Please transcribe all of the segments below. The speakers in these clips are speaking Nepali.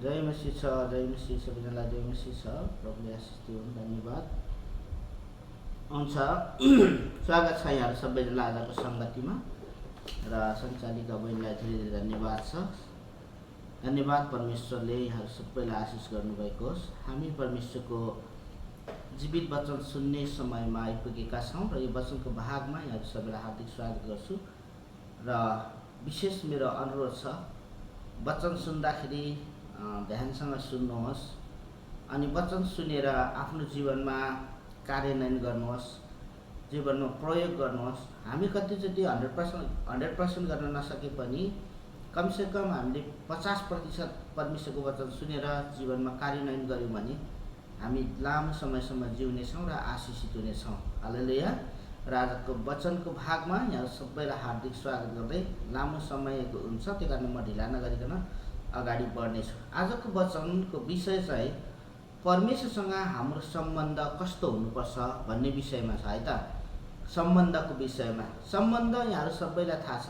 जय मसीह छ, जय मसीह सबैजनालाई जय मसीह छ। प्रभुले आशिष दिउन्, धन्यवाद हुन्छ। स्वागत छ यहाँहरू सबैजनालाई आजको सङ्गतिमा र सञ्चालिका बहिनीलाई धेरै धेरै धन्यवाद छ। धन्यवाद परमेश्वरले यहाँहरू सबैलाई आशिष गर्नुभएको होस्। हामी परमेश्वरको जीवित वचन सुन्ने समयमा आइपुगेका छौँ र यो वचनको भागमा यहाँहरू सबैलाई हार्दिक स्वागत गर्छु र विशेष मेरो अनुरोध छ, वचन सुन्दाखेरि ध्यानसँग सुन्नुहोस् अनि वचन सुनेर आफ्नो जीवनमा कार्यान्वयन गर्नुहोस्, जीवनमा प्रयोग गर्नुहोस्। हामी कतिचोटि 100% गर्न नसके पनि कमसेकम हामीले 50% परमेश्वरको वचन सुनेर जीवनमा कार्यान्वयन गऱ्यौँ भने हामी लामो समयसम्म जिउनेछौँ र आशिषित हुनेछौँ। हालेलुया। र आजको वचनको भागमा यहाँ सबैलाई हार्दिक स्वागत गर्दै लामो समयको हुन्छ, त्यही कारण म ढिला नगरिकन अगाडि बढ्नेछु। आजको वचनको विषय चाहिँ परमेश्वरसँग हाम्रो सम्बन्ध कस्तो हुनुपर्छ भन्ने विषयमा छ है त। सम्बन्धको विषयमा, सम्बन्ध यहाँहरू सबैलाई थाहा छ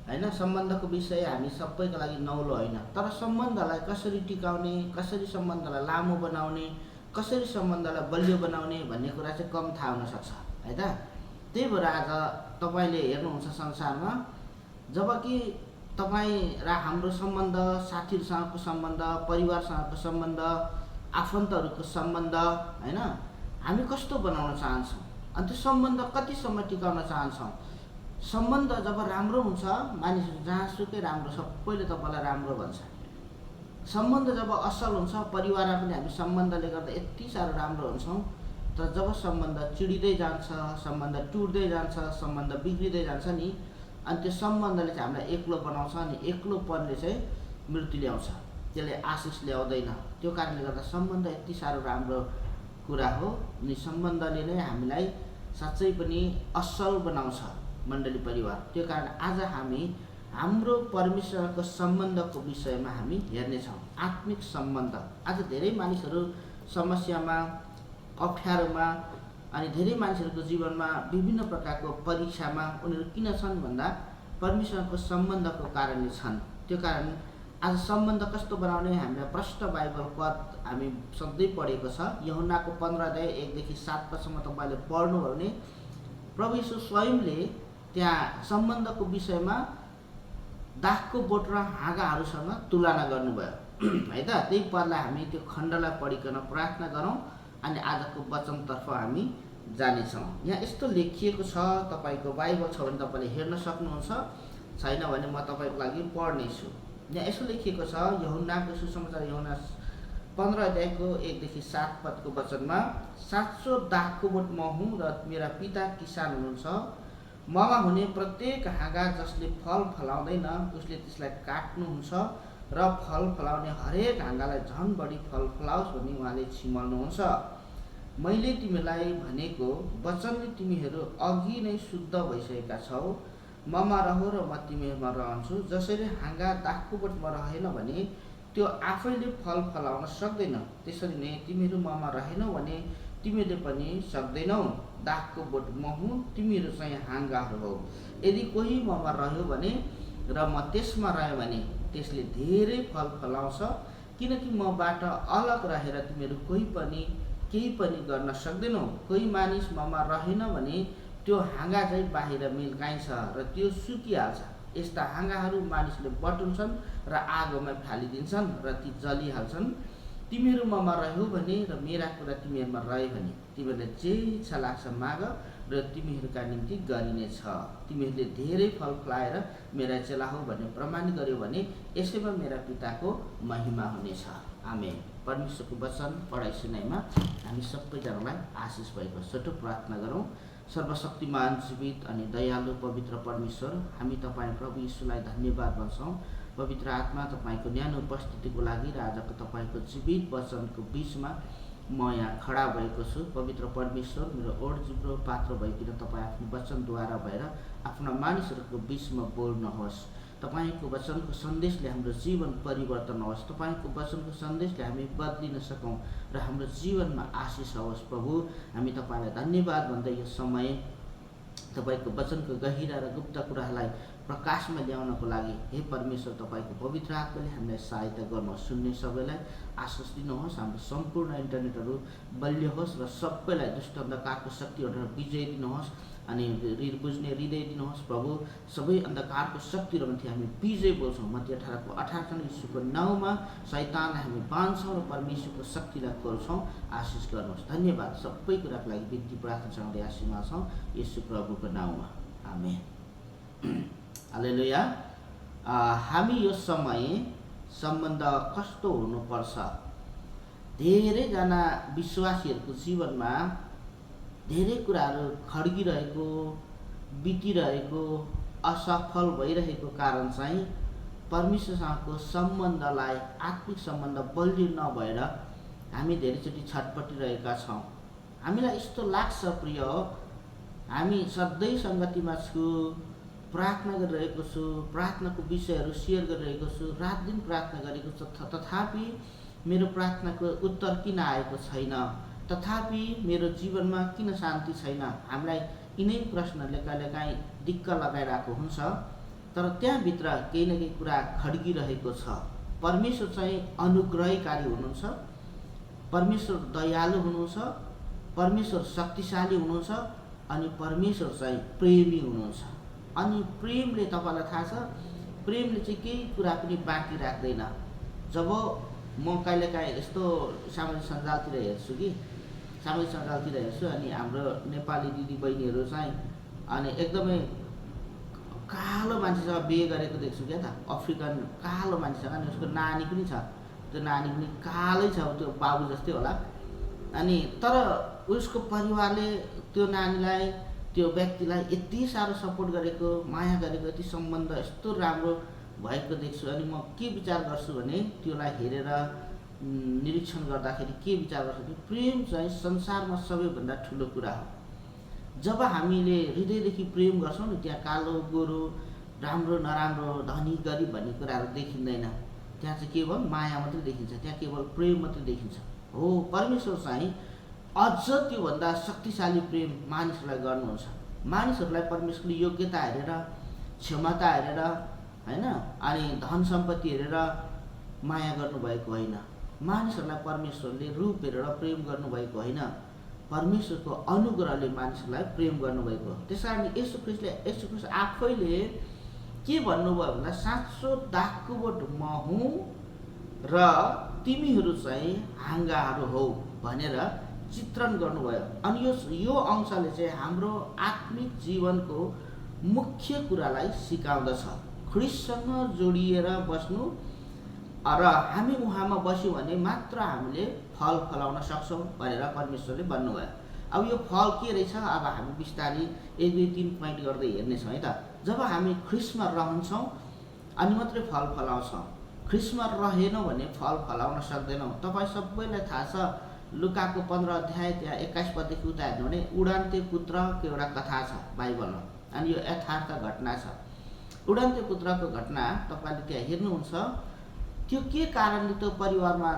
हैन। सम्बन्धको विषय हामी सबैको लागि नौलो होइन, तर सम्बन्धलाई कसरी टिकाउने, कसरी सम्बन्धलाई लामो बनाउने, कसरी सम्बन्धलाई बलियो बनाउने भन्ने कुरा चाहिँ कम थाहा हुनसक्छ है त। त्यही भएर आज तपाईँले हेर्नुहुन्छ संसारमा, जबकि तपाईँ र हाम्रो सम्बन्ध, साथीहरूसँगको सम्बन्ध, परिवारसँगको सम्बन्ध, आफन्तहरूको सम्बन्ध हैन, हामी कस्तो बनाउन चाहन्छौँ अनि त्यो सम्बन्ध कतिसम्म टिकाउन चाहन्छौँ। सम्बन्ध जब राम्रो हुन्छ, मानिसहरू जहाँसुकै राम्रो, सबैले तपाईँलाई राम्रो भन्छ। सम्बन्ध जब असल हुन्छ, परिवारमा पनि हामी सम्बन्धले गर्दा यति साह्रो राम्रो हुन्छौँ। तर जब सम्बन्ध चिडिँदै जान्छ, सम्बन्ध टुट्दै जान्छ, सम्बन्ध बिग्रिँदै जान्छ नि, अनि त्यो सम्बन्धले चाहिँ हामीलाई एक्लो बनाउँछ अनि एक्लोपनले चाहिँ मृत्यु ल्याउँछ, त्यसले आशिष ल्याउँदैन। त्यो कारणले गर्दा सम्बन्ध यति साह्रो राम्रो कुरा हो अनि सम्बन्धले नै हामीलाई साँच्चै पनि असल बनाउँछ मण्डली परिवार। त्यो कारण आज हामी हाम्रो परमेश्वरको सम्बन्धको विषयमा हामी हेर्नेछौँ। आत्मिक सम्बन्ध। आज धेरै मानिसहरू समस्यामा, अप्ठ्यारोमा अनि धेरै मानिसहरूको जीवनमा विभिन्न प्रकारको परीक्षामा उनीहरू किन छन् भन्दा परमेश्वरको सम्बन्धको कारणले छन्। त्यो कारण आज सम्बन्ध कस्तो बनाउने, हामीलाई प्रष्ट बाइबल पद हामी सधैँ पढेको छ। यूहन्नाको 15 अध्याय 1 देखि 7 पदसम्म तपाईँले पढ्नुभयो भने प्रभु यीशु स्वयंले त्यहाँ सम्बन्धको विषयमा दागको बोट र हाँगाहरूसँग तुलना गर्नुभयो है त। त्यही पदलाई हामी त्यो खण्डलाई पढिकन प्रार्थना गरौँ अनि आजको वचनतर्फ हामी जानेछौँ। यहाँ यस्तो लेखिएको छ, तपाईँको बाइबल छ भने तपाईँले हेर्न सक्नुहुन्छ, छैन भने म तपाईँको लागि पढ्नेछु। यहाँ यसो लेखिएको छ, यूहन्नाको सुसमाचार यूहन्ना 15 अध्यायको 1 देखि 7 पदको वचनमा, साँचो दागको बोट म हुँ र मेरा पिता किसान हुनुहुन्छ। ममा हुने प्रत्येक हाँगा जसले फल फलाउँदैन उसले त्यसलाई काट्नुहुन्छ र फल फलाउने हरेक हाँगालाई झन् बढी फल फलाओस् भनी उहाँले छिमल्नुहुन्छ। मैले तिमीलाई भनेको वचनले तिमीहरू अघि नै शुद्ध भइसकेका छौ। ममा रह र म तिमीहरूमा रहन्छु। जसरी हाँगा दागको बोटमा रहेन भने त्यो आफैले फल फलाउन सक्दैन, त्यसरी नै तिमीहरू ममा रहेनौ भने तिमीहरूले पनि सक्दैनौ। दागको बोट म हुँ, तिमीहरू चाहिँ हाँगाहरू हौ। यदि कोही ममा रह्यो भने र म त्यसमा रह्यो भने त्यसले धेरै फल फलाउँछ, किनकि मबाट अलग रहेर तिमीहरू केही पनि गर्न सक्दैनौ। कोही मानिस ममा रहेन भने त्यो हाँगा चाहिँ बाहिर मिल्काइन्छ र त्यो सुकिहाल्छ। यस्ता हाँगाहरू मानिसले बटुल्छन् र आगोमा फालिदिन्छन् र ती जलिहाल्छन्। तिमीहरू ममा रह्यो भने र मेरा कुरा तिमीहरूमा रह्यो भने तिमीहरूले जे इच्छा लाग्छ माग र तिमीहरूका निम्ति गरिनेछ। तिमीहरूले धेरै फल फलाएर मेरा चेला हो भन्ने प्रमाणित गर्यो भने यसैमा मेरा पिताको महिमा हुनेछ। आमेन। परमेश्वरको वचन पढाइ सुनाइमा हामी सबैजनालाई आशिष भएको छोटो प्रार्थना गरौँ। सर्वशक्तिमान, जीवित अनि दयालु पवित्र परमेश्वर, हामी तपाईँ प्रभु यीशुलाई धन्यवाद भन्छौँ। पवित्र आत्मा, तपाईँको न्यानो उपस्थितिको लागि र आजको तपाईँको जीवित वचनको बिचमा म यहाँ खडा भएको छु। पवित्र परमेश्वर, मेरो ओड जिब्रो पात्र भइकन तपाईँ आफ्नो वचनद्वारा भएर आफ्ना मानिसहरूको बिचमा बोल्नुहोस्। तपाईँको वचनको सन्देशले हाम्रो जीवन परिवर्तन होस्। तपाईँको वचनको सन्देशले हामी बदलिन सकौँ र हाम्रो जीवनमा आशिष होस्। प्रभु, हामी तपाईँलाई धन्यवाद भन्दै यो समय तपाईँको वचनको गहिरा र गुप्त कुरालाई प्रकाशमा ल्याउनको लागि हे परमेश्वर तपाईँको पवित्र आत्माले हामीलाई सहायता गर्नुहोस्। सुन्ने सबैलाई आशिष दिनुहोस्। हाम्रो सम्पूर्ण इन्टरनेटहरू बलिय होस् र सबैलाई दुष्ट अन्धकारको शक्तिबाट विजय दिनुहोस् अनि बुझ्ने हृदय दिनुहोस्। प्रभु सबै अन्धकारको शक्तिहरूमाथि हामी विजय बोल्छौँ। मत्ती 18:18 यीशुको नाउँमा शैतानलाई हामी बाँध्छौँ र परमेश्वरको शक्तिलाई खोल्छौँ। आशिष गर्नुहोस्। धन्यवाद। सबै कुराको लागि बिन्ती प्रार्थना सँगै आशिष माग्छौँ यीशु प्रभुको नाउँमा। आमेन। हालेलुया। हामी यो समय सम्बन्ध कस्तो हुनुपर्छ? धेरैजना विश्वासीहरूको जीवनमा धेरै कुराहरू खड्किरहेको, बितिरहेको, असफल भइरहेको कारण चाहिँ परमेश्वरसँगको सम्बन्धलाई, आत्मिक सम्बन्ध बलियो नभएर हामी धेरैचोटि छटपटिरहेका छौँ। हामीलाई यस्तो लाग्छ प्रिय, हामी सधैँ सङ्गतिमा छु, प्रार्थना गरिरहेको छु, प्रार्थनाको विषयहरू सेयर गरिरहेको छु, रात दिन प्रार्थना गरेको छु, तथापि मेरो प्रार्थनाको उत्तर किन आएको छैन? तथापि मेरो जीवनमा किन शान्ति छैन? हामीलाई यिनै प्रश्नले कहिलेकाहीँ दिक्क लगाइरहेको हुन्छ। तर त्यहाँभित्र केही न केही कुरा खड्किरहेको छ। परमेश्वर चाहिँ अनुग्रहकारी हुनुहुन्छ, परमेश्वर दयालु हुनुहुन्छ, परमेश्वर शक्तिशाली हुनुहुन्छ अनि परमेश्वर चाहिँ प्रेमी हुनुहुन्छ। अनि प्रेमले तपाईँलाई थाहा छ, प्रेमले चाहिँ केही कुरा पनि बाँकी राख्दैन। जब म कहिलेकाहीँ यस्तो सामाजिक सञ्जालतिर हेर्छु अनि हाम्रो नेपाली दिदीबहिनीहरू चाहिँ अनि एकदमै कालो मान्छेसँग बिहे गरेको देख्छु क्या त, अफ्रिकन कालो मान्छेसँग। अनि उसको नानी पनि छ, त्यो नानी पनि कालै छ, त्यो बाबु जस्तै होला। अनि तर उसको परिवारले त्यो नानीलाई, त्यो व्यक्तिलाई यति साह्रो सपोर्ट गरेको, माया गरेको, यति सम्बन्ध यस्तो राम्रो भएको देख्छु। अनि म के विचार गर्छु भने त्योलाई हेरेर निरीक्षण गर्दाखेरि के विचार गर्छु भने प्रेम चाहिँ संसारमा सबैभन्दा ठुलो कुरा हो। जब हामीले हृदयदेखि प्रेम गर्छौँ नि, त्यहाँ कालो गोरो, राम्रो नराम्रो, धनी गरिब भन्ने कुराहरू देखिँदैन। त्यहाँ चाहिँ केवल माया मात्रै देखिन्छ, त्यहाँ केवल प्रेम मात्रै देखिन्छ। हो, परमेश्वर चाहिँ अझ त्योभन्दा शक्तिशाली प्रेम मानिसहरूलाई गर्नुहुन्छ। मानिसहरूलाई परमेश्वरले योग्यता हेरेर, क्षमता हेरेर, होइन, अनि धन सम्पत्ति हेरेर माया गर्नुभएको होइन। मानिसहरूलाई परमेश्वरले रूप हेरेर प्रेम गर्नुभएको होइन। परमेश्वरको अनुग्रहले मानिसहरूलाई प्रेम गर्नुभएको। त्यस कारण येशू ख्रीष्ट आफैले के भन्नुभयो भन्दा साँचो दाखुबोट म हुँ र तिमीहरू चाहिँ हाँगाहरू हौ भनेर चित्रण गर्नुभयो। अनि यो अंशले चाहिँ हाम्रो आत्मिक जीवनको मुख्य कुरालाई सिकाउँदछ। ख्रीष्टसँग जोडिएर बस्नु र हामी उहाँमा बस्यौँ भने मात्र हामीले फल फलाउन सक्छौँ भनेर परमेश्वरले भन्नुभयो। अब यो फल के रहेछ? अब हामी बिस्तारै 1, 2, 3 पोइन्ट गर्दै हेर्नेछौँ है त। जब हामी ख्रीष्टमा रहन्छौँ अनि मात्रै फल फलाउँछौँ। ख्रीष्टमा रहेनौँ भने फल फलाउन सक्दैनौँ। तपाईँ सबैलाई थाहा छ, लुकाको 15 अध्याय त्यहाँ 21 पददेखि उता हेर्नु भने उडान्ते पुत्रको एउटा कथा छ बाइबलमा। अनि यो यथार्थ घटना छ। उडान्ते पुत्रको घटना तपाईँले त्यहाँ हेर्नुहुन्छ। त्यो के कारणले त्यो परिवारमा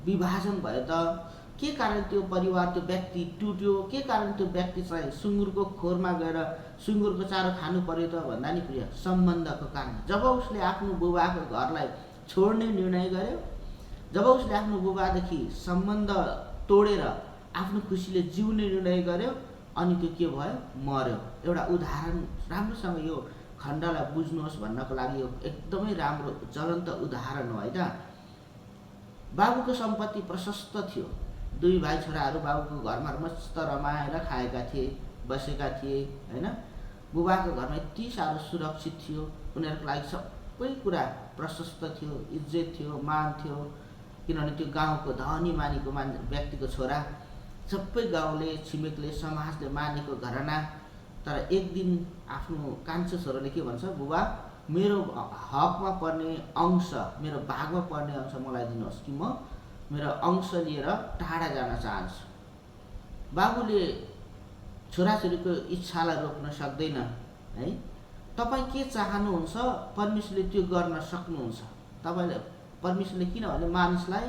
विभाजन भयो त? के कारण त्यो परिवार, त्यो व्यक्ति टुट्यो? के कारण त्यो व्यक्ति चाहिँ सुँगुरको खोरमा गएर सुँगुरको चारो खानु पर्यो त भन्दा नि प्रिय, सम्बन्धको कारण। जब उसले आफ्नो बुबाको घरलाई छोड्ने निर्णय गर्यो, जब उसले आफ्नो बुबादेखि सम्बन्ध तोडेर आफ्नो खुसीले जिउने निर्णय गर्यो, अनि त्यो के भयो? मर्यो। एउटा उदाहरण, राम्रोसँग यो खण्डलाई बुझ्नुहोस् भन्नको लागि यो एकदमै राम्रो ज्वलन्त उदाहरण हो है त। बाबुको सम्पत्ति प्रशस्त थियो। 2 भाइ छोराहरू बाबुको घरमा मस्त रमाएर खाएका थिए, बसेका थिए, होइन। बुबाको घरमा यति साह्रो सुरक्षित थियो, उनीहरूको लागि सबै कुरा प्रशस्त थियो, इज्जत थियो, मान थियो, किनभने त्यो गाउँको धनी मानीको व्यक्तिको छोरा, सबै गाउँले, छिमेकले, समाजले मानेको घराना। तर एक दिन आफ्नो कान्छो छोराले के भन्छ? बुबा, मेरो हकमा पर्ने अंश, मेरो भागमा पर्ने अंश मलाई दिनुहोस् कि म मेरो अंश लिएर टाढा जान चाहन्छु। बाबुले छोराछोरीको इच्छालाई रोक्न सक्दैन है। तपाईँ के चाहनुहुन्छ परमेश्वरले त्यो गर्न सक्नुहुन्छ। तपाईँले परमेश्वरले किनभने मानिसलाई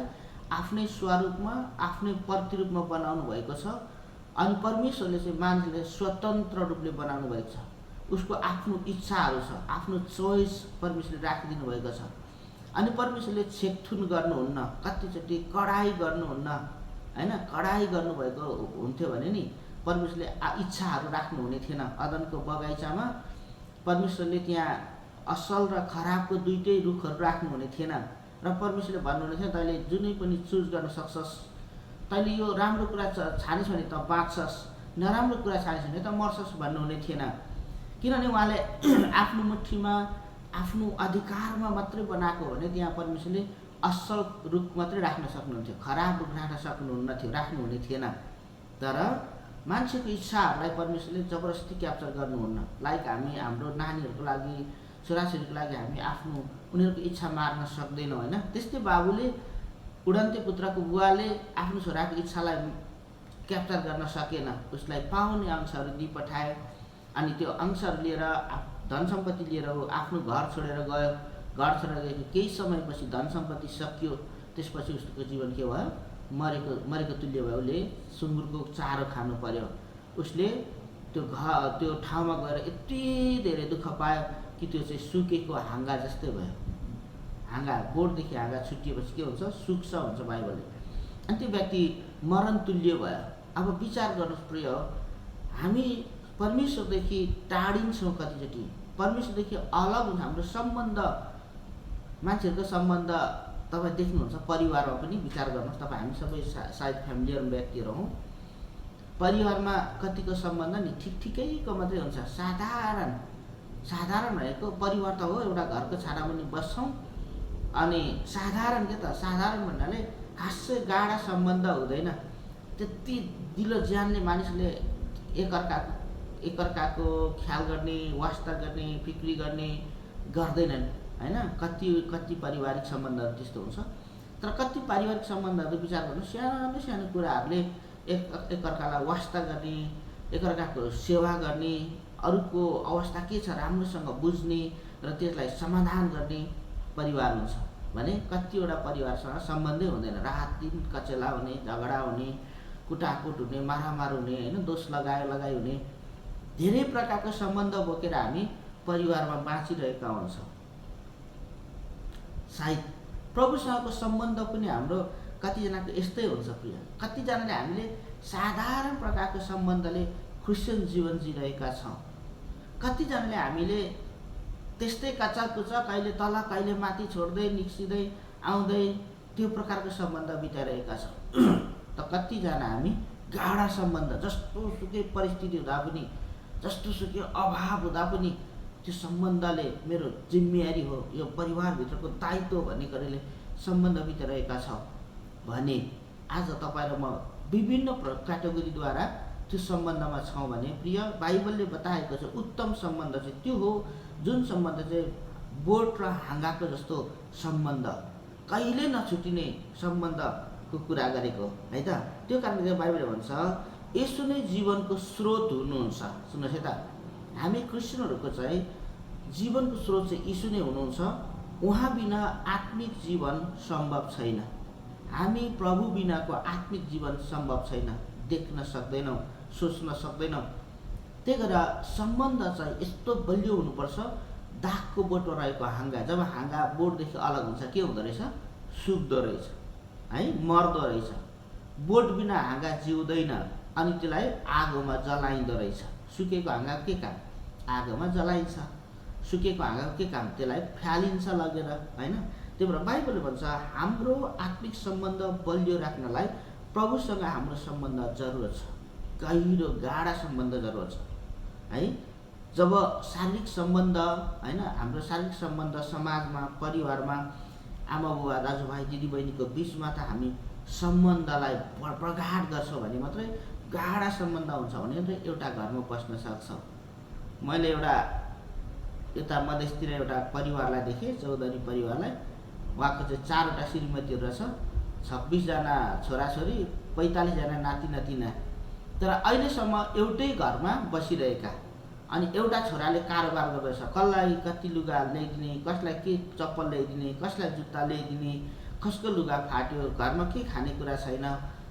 आफ्नै स्वरूपमा, आफ्नै प्रतिरूपमा बनाउनु भएको छ। अनि परमेश्वरले चाहिँ मानिसलाई स्वतन्त्र रूपले बनाउनु भएको छ। उसको आफ्नो इच्छाहरू छ, आफ्नो चोइस परमेश्वरले राखिदिनु भएको छ। अनि परमेश्वरले छेकथुन गर्नुहुन्न, कतिचोटि कडाई गर्नुहुन्न होइन। कडाई गर्नुभएको हुन्थ्यो भने नि परमेश्वरले इच्छाहरू राख्नुहुने थिएन। अदनको बगैँचामा परमेश्वरले त्यहाँ असल र खराबको दुइटै रुखहरू राख्नुहुने थिएन र परमेश्वरले भन्नुहुने थियो तैँले जुनै पनि चुज गर्न सक्छस्, तैँले यो राम्रो कुरा छानिस् भने त बाँच्छस्, नराम्रो कुरा छानिस् भने त मर्छस् भन्नुहुने थिएन। किनभने उहाँले आफ्नो मुठीमा आफ्नो अधिकारमा मात्रै बनाएको हो भने त्यहाँ परमेश्वरले असल रुख मात्रै राख्न सक्नुहुन्थ्यो, खराब रुख राख्नुहुने थिएन। तर मान्छेको इच्छाहरूलाई परमेश्वरले जबरजस्ती क्याप्चर गर्नुहुन्न। लाइक हामी हाम्रो नानीहरूको लागि, छोराछोरीको लागि हामी आफ्नो उनीहरूको इच्छा मार्न सक्दैनौँ होइन। त्यस्तै बाबुले उडन्ते पुत्रको बुवाले आफ्नो छोराको इच्छालाई क्याप्चर गर्न सकेन, उसलाई पाउने अंशहरू दिइपठायो। अनि त्यो अंशहरू लिएर धन सम्पत्ति लिएर आफ्नो घर छोडेर गयो। घर छोडेर गएको केही समयपछि धन सम्पत्ति सकियो, त्यसपछि उसको जीवन के भयो, मरेको तुल्य भयो। उसले सुँगुरको चारो खानु पर्यो। उसले त्यो ठाउँमा गएर यति धेरै दुःख पायो कि त्यो चाहिँ सुकेको हाँगा जस्तै भयो। हाँगा, बोटदेखि हाँगा छुट्टिएपछि के हुन्छ, सुक्छ भन्छ बाइबलले। अनि त्यो व्यक्ति मरण तुल्य भयो। अब विचार गर्नुहोस् प्रिय, हामी परमेश्वरदेखि टाढिन्छौँ, कतिचोटि परमेश्वरदेखि अलग हुन्छ हाम्रो सम्बन्ध। मान्छेहरूको सम्बन्ध तपाईँ देख्नुहुन्छ, परिवारमा पनि विचार गर्नुहोस्। तपाईँ हामी सबै सायद फ्यामिलियर व्यक्तिहरू हौँ। परिवारमा कतिको सम्बन्ध नि ठिकैको मात्रै हुन्छ, साधारण भएको परिवार त हो, एउटा घरको छानामुनि बस्छौँ। अनि साधारण के त, साधारण भन्नाले खासै गाढा सम्बन्ध हुँदैन। त्यति दिलो ज्यानले मानिसले एकअर्काको ख्याल गर्ने, वास्ता गर्ने, फिक्री गर्ने गर्दैनन् होइन। कति पारिवारिक सम्बन्धहरू त्यस्तो हुन्छ। तर कति पारिवारिक सम्बन्धहरू विचार गर्नु, सानो सानो कुराहरूले एकअर्कालाई वास्ता गर्ने, एकअर्काको सेवा गर्ने, अरूको अवस्था के छ राम्रोसँग बुझ्ने र त्यसलाई समाधान गर्ने परिवार हुन्छ भने कतिवटा परिवारसँग सम्बन्धै हुँदैन। रात दिन कचेला हुने, झगडा हुने, कुटाकुट हुने, मारामार हुने होइन, दोष लगाइ हुने, धेरै प्रकारको सम्बन्ध बोकेर हामी परिवारमा बाँचिरहेका हुन्छौँ। सायद प्रभुसँगको सम्बन्ध पनि हाम्रो कतिजनाको यस्तै हुन्छ प्रिय। कतिजनाले हामीले साधारण प्रकारको सम्बन्धले क्रिस्चियन जीवन जिरहेका छौँ। कतिजनाले हामीले त्यस्तै कचाकुचा, कहिले तल कहिले माथि छोड्दै निक्सिँदै आउँदै त्यो प्रकारको सम्बन्ध बिताइरहेका छौँ। त कतिजना हामी गाढा सम्बन्ध, जस्तो सुकै परिस्थिति हुँदा पनि, जस्तो सुकै अभाव हुँदा पनि त्यो सम्बन्धले मेरो जिम्मेवारी हो, यो परिवारभित्रको दायित्व भन्ने गरेर सम्बन्ध बिताइरहेका छौँ भने आज तपाईँ र म विभिन्न क्याटेगोरीद्वारा त्यो सम्बन्धमा छौँ भने प्रिय, बाइबलले बताएको छ उत्तम सम्बन्ध चाहिँ त्यो हो जुन सम्बन्ध चाहिँ बोट र हाँगाको जस्तो सम्बन्ध, कहिले नछुटिने सम्बन्धको कुरा गरेको है त। त्यो कारणले बाइबलले भन्छ यसो नै जीवनको स्रोत हुनुहुन्छ। सुन्नुहोस् है त, हामी क्रिस्चियनहरूको चाहिँ जीवनको स्रोत चाहिँ यीशु नै हुनुहुन्छ। उहाँ बिना आत्मिक जीवन सम्भव छैन। हामी प्रभु बिनाको आत्मिक जीवन सम्भव छैन, देख्न सक्दैनौँ, सोच्न सक्दैनौँ। त्यही भएर सम्बन्ध चाहिँ यस्तो बलियो हुनुपर्छ, दागको बोटमा रहेको हाँगा, जब हाँगा बोटदेखि अलग हुन्छ के हुँदो रहेछ, सुक्दो रहेछ है, मर्दो रहेछ। बोट बिना हाँगा जिउँदैन अनि त्यसलाई आगोमा जलाइँदो रहेछ। सुकेको हाँगाको के काम, आगोमा जलाइन्छ। सुकेको हाँगाको के काम, त्यसलाई फ्यालिन्छ लगेर होइन। त्यही भएर बाइबलले भन्छ हाम्रो आत्मिक सम्बन्ध बलियो राख्नलाई प्रभुसँग हाम्रो सम्बन्ध जरुरत छ, गहिरो गाढा सम्बन्ध जरुरत छ है। जब शारीरिक सम्बन्ध होइन, हाम्रो शारीरिक सम्बन्ध समाजमा, परिवारमा, आमा बुबा, दाजुभाइ, दिदीबहिनीको बिचमा त हामी सम्बन्धलाई प्रगाढ गर्छौँ भने मात्रै, गाढा सम्बन्ध हुन्छ भने मात्रै एउटा घरमा बस्न सक्छौँ। मैले यता मधेसतिर एउटा परिवारलाई देखेँ, चौधरी परिवारलाई। उहाँको चाहिँ 4वटा श्रीमतीहरू रहेछ, 26 जना छोराछोरी, 45 जना नाति नातिना। तर अहिलेसम्म एउटै घरमा बसिरहेका। अनि एउटा छोराले कारोबार गर्दैछ, कसलाई कति लुगा ल्याइदिने, कसलाई के चप्पल ल्याइदिने, कसलाई जुत्ता ल्याइदिने, कसको लुगा फाट्यो, घरमा के खानेकुरा छैन,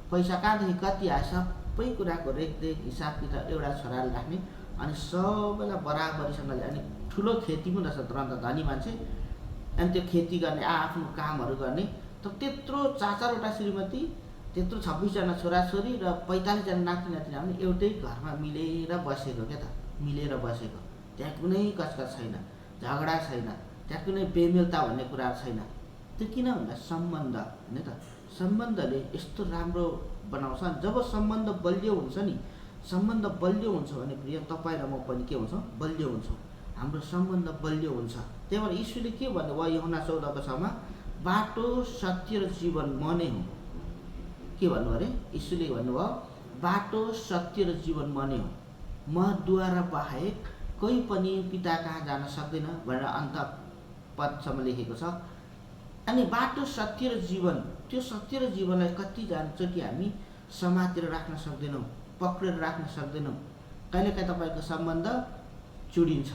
पैसा कहाँदेखि कति आयो, सबै कुराको रेखदेख हिसाब किताब एउटा छोराले राख्ने, अनि सबैलाई बराबरीसँगले अनि ठुलो खेती पनि रहेछ तुरन्त धनी मान्छे अनि त्यो खेती गर्ने आफ्नो कामहरू गर्ने त त्यत्रो 4-4वटा श्रीमती त्यत्रो 26जना छोराछोरी र 45जना नाति नातिना पनि एउटै घरमा मिलेर बसेको क्या त मिलेर बसेको त्यहाँ कुनै कचकच छैन झगडा छैन त्यहाँ कुनै बेमेलता भन्ने कुरा छैन त्यो किन भन्दा सम्बन्ध हैन त सम्बन्धले यस्तो राम्रो बनाउँछ जब सम्बन्ध बलियो हुन्छ नि सम्बन्ध बलियो हुन्छ भने प्रिय तपाईँ र म पनि के हुन्छ बलियो हुन्छ हाम्रो सम्बन्ध बलियो हुन्छ त्यही भएर यीशुले के भन्नुभयो यूहन्ना 14:6 बाटो सत्य र जीवन म नै हुँ के भन्नु अरे यीशुले भन्नुभयो बाटो सत्य र जीवन म नै हुँ मद्वारा बाहेक कोही पनि पिता कहाँ जान सक्दैन भनेर अन्त पदसम्म लेखेको छ अनि बाटो सत्य र जीवन त्यो सत्य र जीवनलाई कति जानचोटि हामी समातेर राख्न सक्दैनौँ पक्रेर राख्न सक्दैनौँ कहिलेकाहीँ तपाईँको सम्बन्ध चुडिन्छ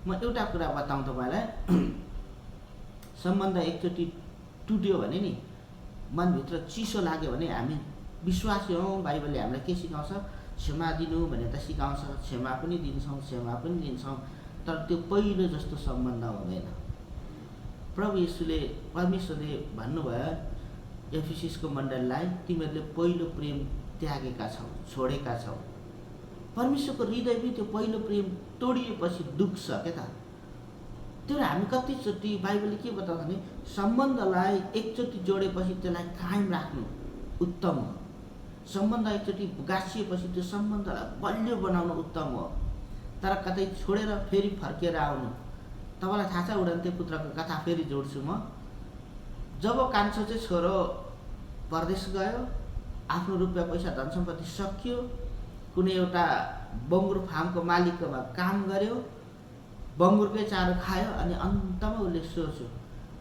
म एउटा कुरा बताउँ तपाईँलाई सम्बन्ध एकचोटि टुट्यो भने नि मनभित्र चिसो लाग्यो भने हामी विश्वासी हौँ बाइबलले हामीलाई के सिकाउँछ क्षमा दिनु भने त सिकाउँछ क्षमा पनि दिन्छौँ तर त्यो पहिलो जस्तो सम्बन्ध हुँदैन प्रभु येशूले परमेश्वरले भन्नुभयो एफिससको मण्डलीलाई तिमीहरूले पहिलो प्रेम त्यागेका छौ छोडेका छौ परमेश्वरको हृदयले त्यो पहिलो प्रेम तोडिएपछि दुख्छ के त त्यो हामी कतिचोटि बाइबलले के बताउँछ भने सम्बन्धलाई एकचोटि जोडेपछि त्यसलाई कायम राख्नु उत्तम हो सम्बन्ध एकचोटि गाँसिएपछि त्यो सम्बन्धलाई बलियो बनाउनु उत्तम हो तर कतै छोडेर फेरि फर्केर आउनु तपाईँलाई थाहा छ उडन्ते पुत्रको कथा फेरि जोड्छु म जब कान्छो चाहिँ छोरो परदेश गयो आफ्नो रुपियाँ पैसा धन सम्पत्ति सकियो कुनै एउटा बङ्गुर फार्मको मालिककोमा काम गर्यो बङ्गुरकै चारो खायो अनि अन्तमा उसले सोच्यो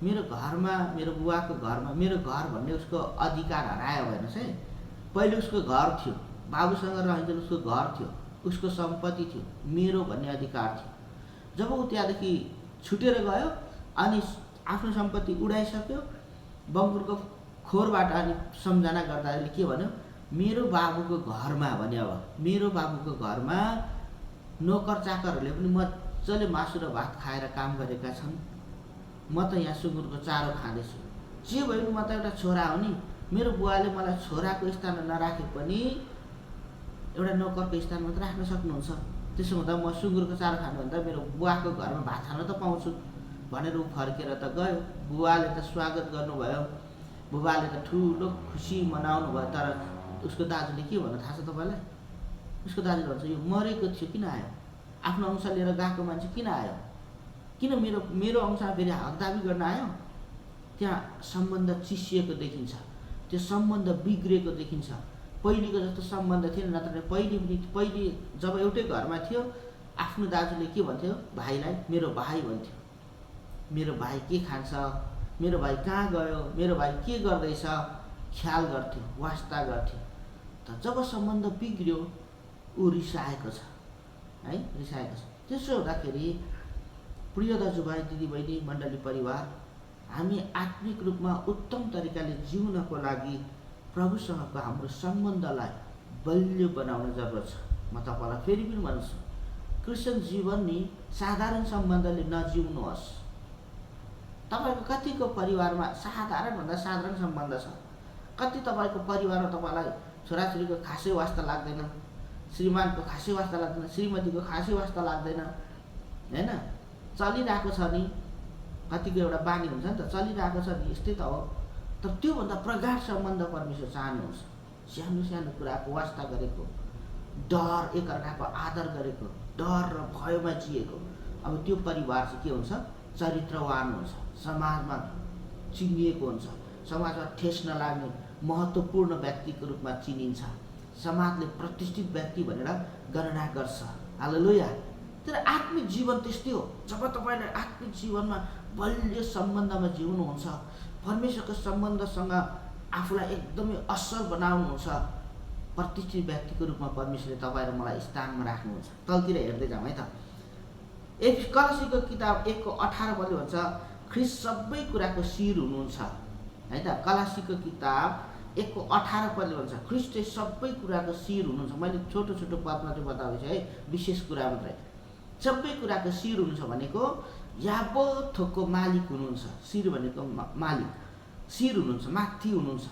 मेरो घरमा मेरो बुवाको घरमा मेरो घर भन्ने उसको अधिकार हरायो भनेस् है पहिले उसको घर थियो बाबुसँग रहन्छ उसको घर थियो उसको सम्पत्ति थियो मेरो भन्ने अधिकार थियो जब ऊ त्यहाँदेखि छुटेर गयो अनि आफ्नो सम्पत्ति उडाइसक्यो बङ्गुरको खोरबाट अनि सम्झना गर्दा के भन्यो मेरो बाबुको घरमा भन्यो अब मेरो बाबुको घरमा नोकर चाकरहरूले पनि मजाले मासु र भात खाएर काम गरेका छन् म त यहाँ सुँगुरको चारो खाँदैछु जे भयो म त एउटा छोरा हो नि मेरो बुवाले मलाई छोराको स्थानमा नराखे पनि एउटा नोकरको स्थानमा त राख्न सक्नुहुन्छ त्यसो हुँदा म सुँगुरको चारो खानुभन्दा मेरो बुवाको घरमा भात खान त पाउँछु भनेर ऊ फर्केर त गयो बुवाले त स्वागत गर्नुभयो बुबाले त ठुलो खुसी मनाउनु भयो तर उसको दाजुले के भन्नु थाहा छ तपाईँलाई उसको दाजुले भन्छ यो मरेको थियो किन आयो आफ्नो अंश लिएर गएको मान्छे किन आयो किन मेरो मेरो अंशमा फेरि हक दाबी गर्न आयो त्यहाँ सम्बन्ध चिसिएको देखिन्छ त्यो सम्बन्ध बिग्रेको देखिन्छ पहिलेको जस्तो सम्बन्ध थिएन नत्र पहिले जब एउटै घरमा थियो आफ्नो दाजुले के भन्थ्यो भाइलाई मेरो भाइ भन्थ्यो मेरो भाइ के खान्छ मेरो भाइ कहाँ गयो मेरो भाइ के गर्दैछ ख्याल गर्थ्यो वास्ता गर्थ्यो तर जब सम्बन्ध बिग्रियो ऊ रिसाएको छ है रिसाएको छ त्यसो हुँदाखेरि प्रिय दाजुभाइ दिदीबहिनी मण्डली परिवार हामी आत्मिक रूपमा उत्तम तरिकाले जिउनको लागि प्रभुसँगको हाम्रो सम्बन्धलाई बलियो बनाउन जरुरत छ म तपाईँलाई फेरि पनि भन्छु क्रिस्चियन जीवन नि साधारण सम्बन्धले नजिउनुहोस् तपाईको कतिको परिवारमा साधारणभन्दा साधारण सम्बन्ध छ कति तपाईको परिवारमा तपाईलाई छोराछोरीको खासै वास्ता लाग्दैन श्रीमानको खासै वास्ता लाग्दैन श्रीमतीको खासै वास्ता लाग्दैन हैन चलिरहेको छ नि कतिको एउटा बानी हुन्छ नि त चलिरहेको छ नि यस्तै त हो तर त्योभन्दा प्रगाढ सम्बन्ध परमेश्वर चाहनुहुन्छ सानो सानो कुराको वास्ता गरेको डर एकअर्काको आदर गरेको डर र भयमा जिएको अब त्यो परिवार चाहिँ के हुन्छ चरित्रवान हुन्छ समाजमा चिनिएको हुन्छ समाजमा ठेस नलाग्ने महत्त्वपूर्ण व्यक्तिको रूपमा चिनिन्छ समाजले प्रतिष्ठित व्यक्ति भनेर गणना गर्छ हालेलुया तर आत्मिक जीवन त्यस्तै हो जब तपाईले आत्मिक जीवनमा बलियो सम्बन्धमा जिउनुहुन्छ परमेश्वरको सम्बन्धसँग आफूलाई एकदमै असल बनाउनुहुन्छ प्रतिष्ठित व्यक्तिको रूपमा परमेश्वरले तपाईँ र मलाई स्थानमा राख्नुहुन्छ तलतिर हेर्दै जाउँ है त कलसीको किताब 1:18 भन्छ ख्रीष्ट सबै कुराको शिर हुनुहुन्छ है त कलसीको किताब 1:18 पदले भन्छ ख्रीष्ट चाहिँ सबै कुराको शिर हुनुहुन्छ। मैले छोटो छोटो पदमा चाहिँ बताएपछि है, विशेष कुरा मात्रै। सबै कुराको शिर हुनुहुन्छ भनेको यावत थोकको मालिक हुनुहुन्छ। शिर भनेको मालिक, शिर हुनुहुन्छ, माथि हुनुहुन्छ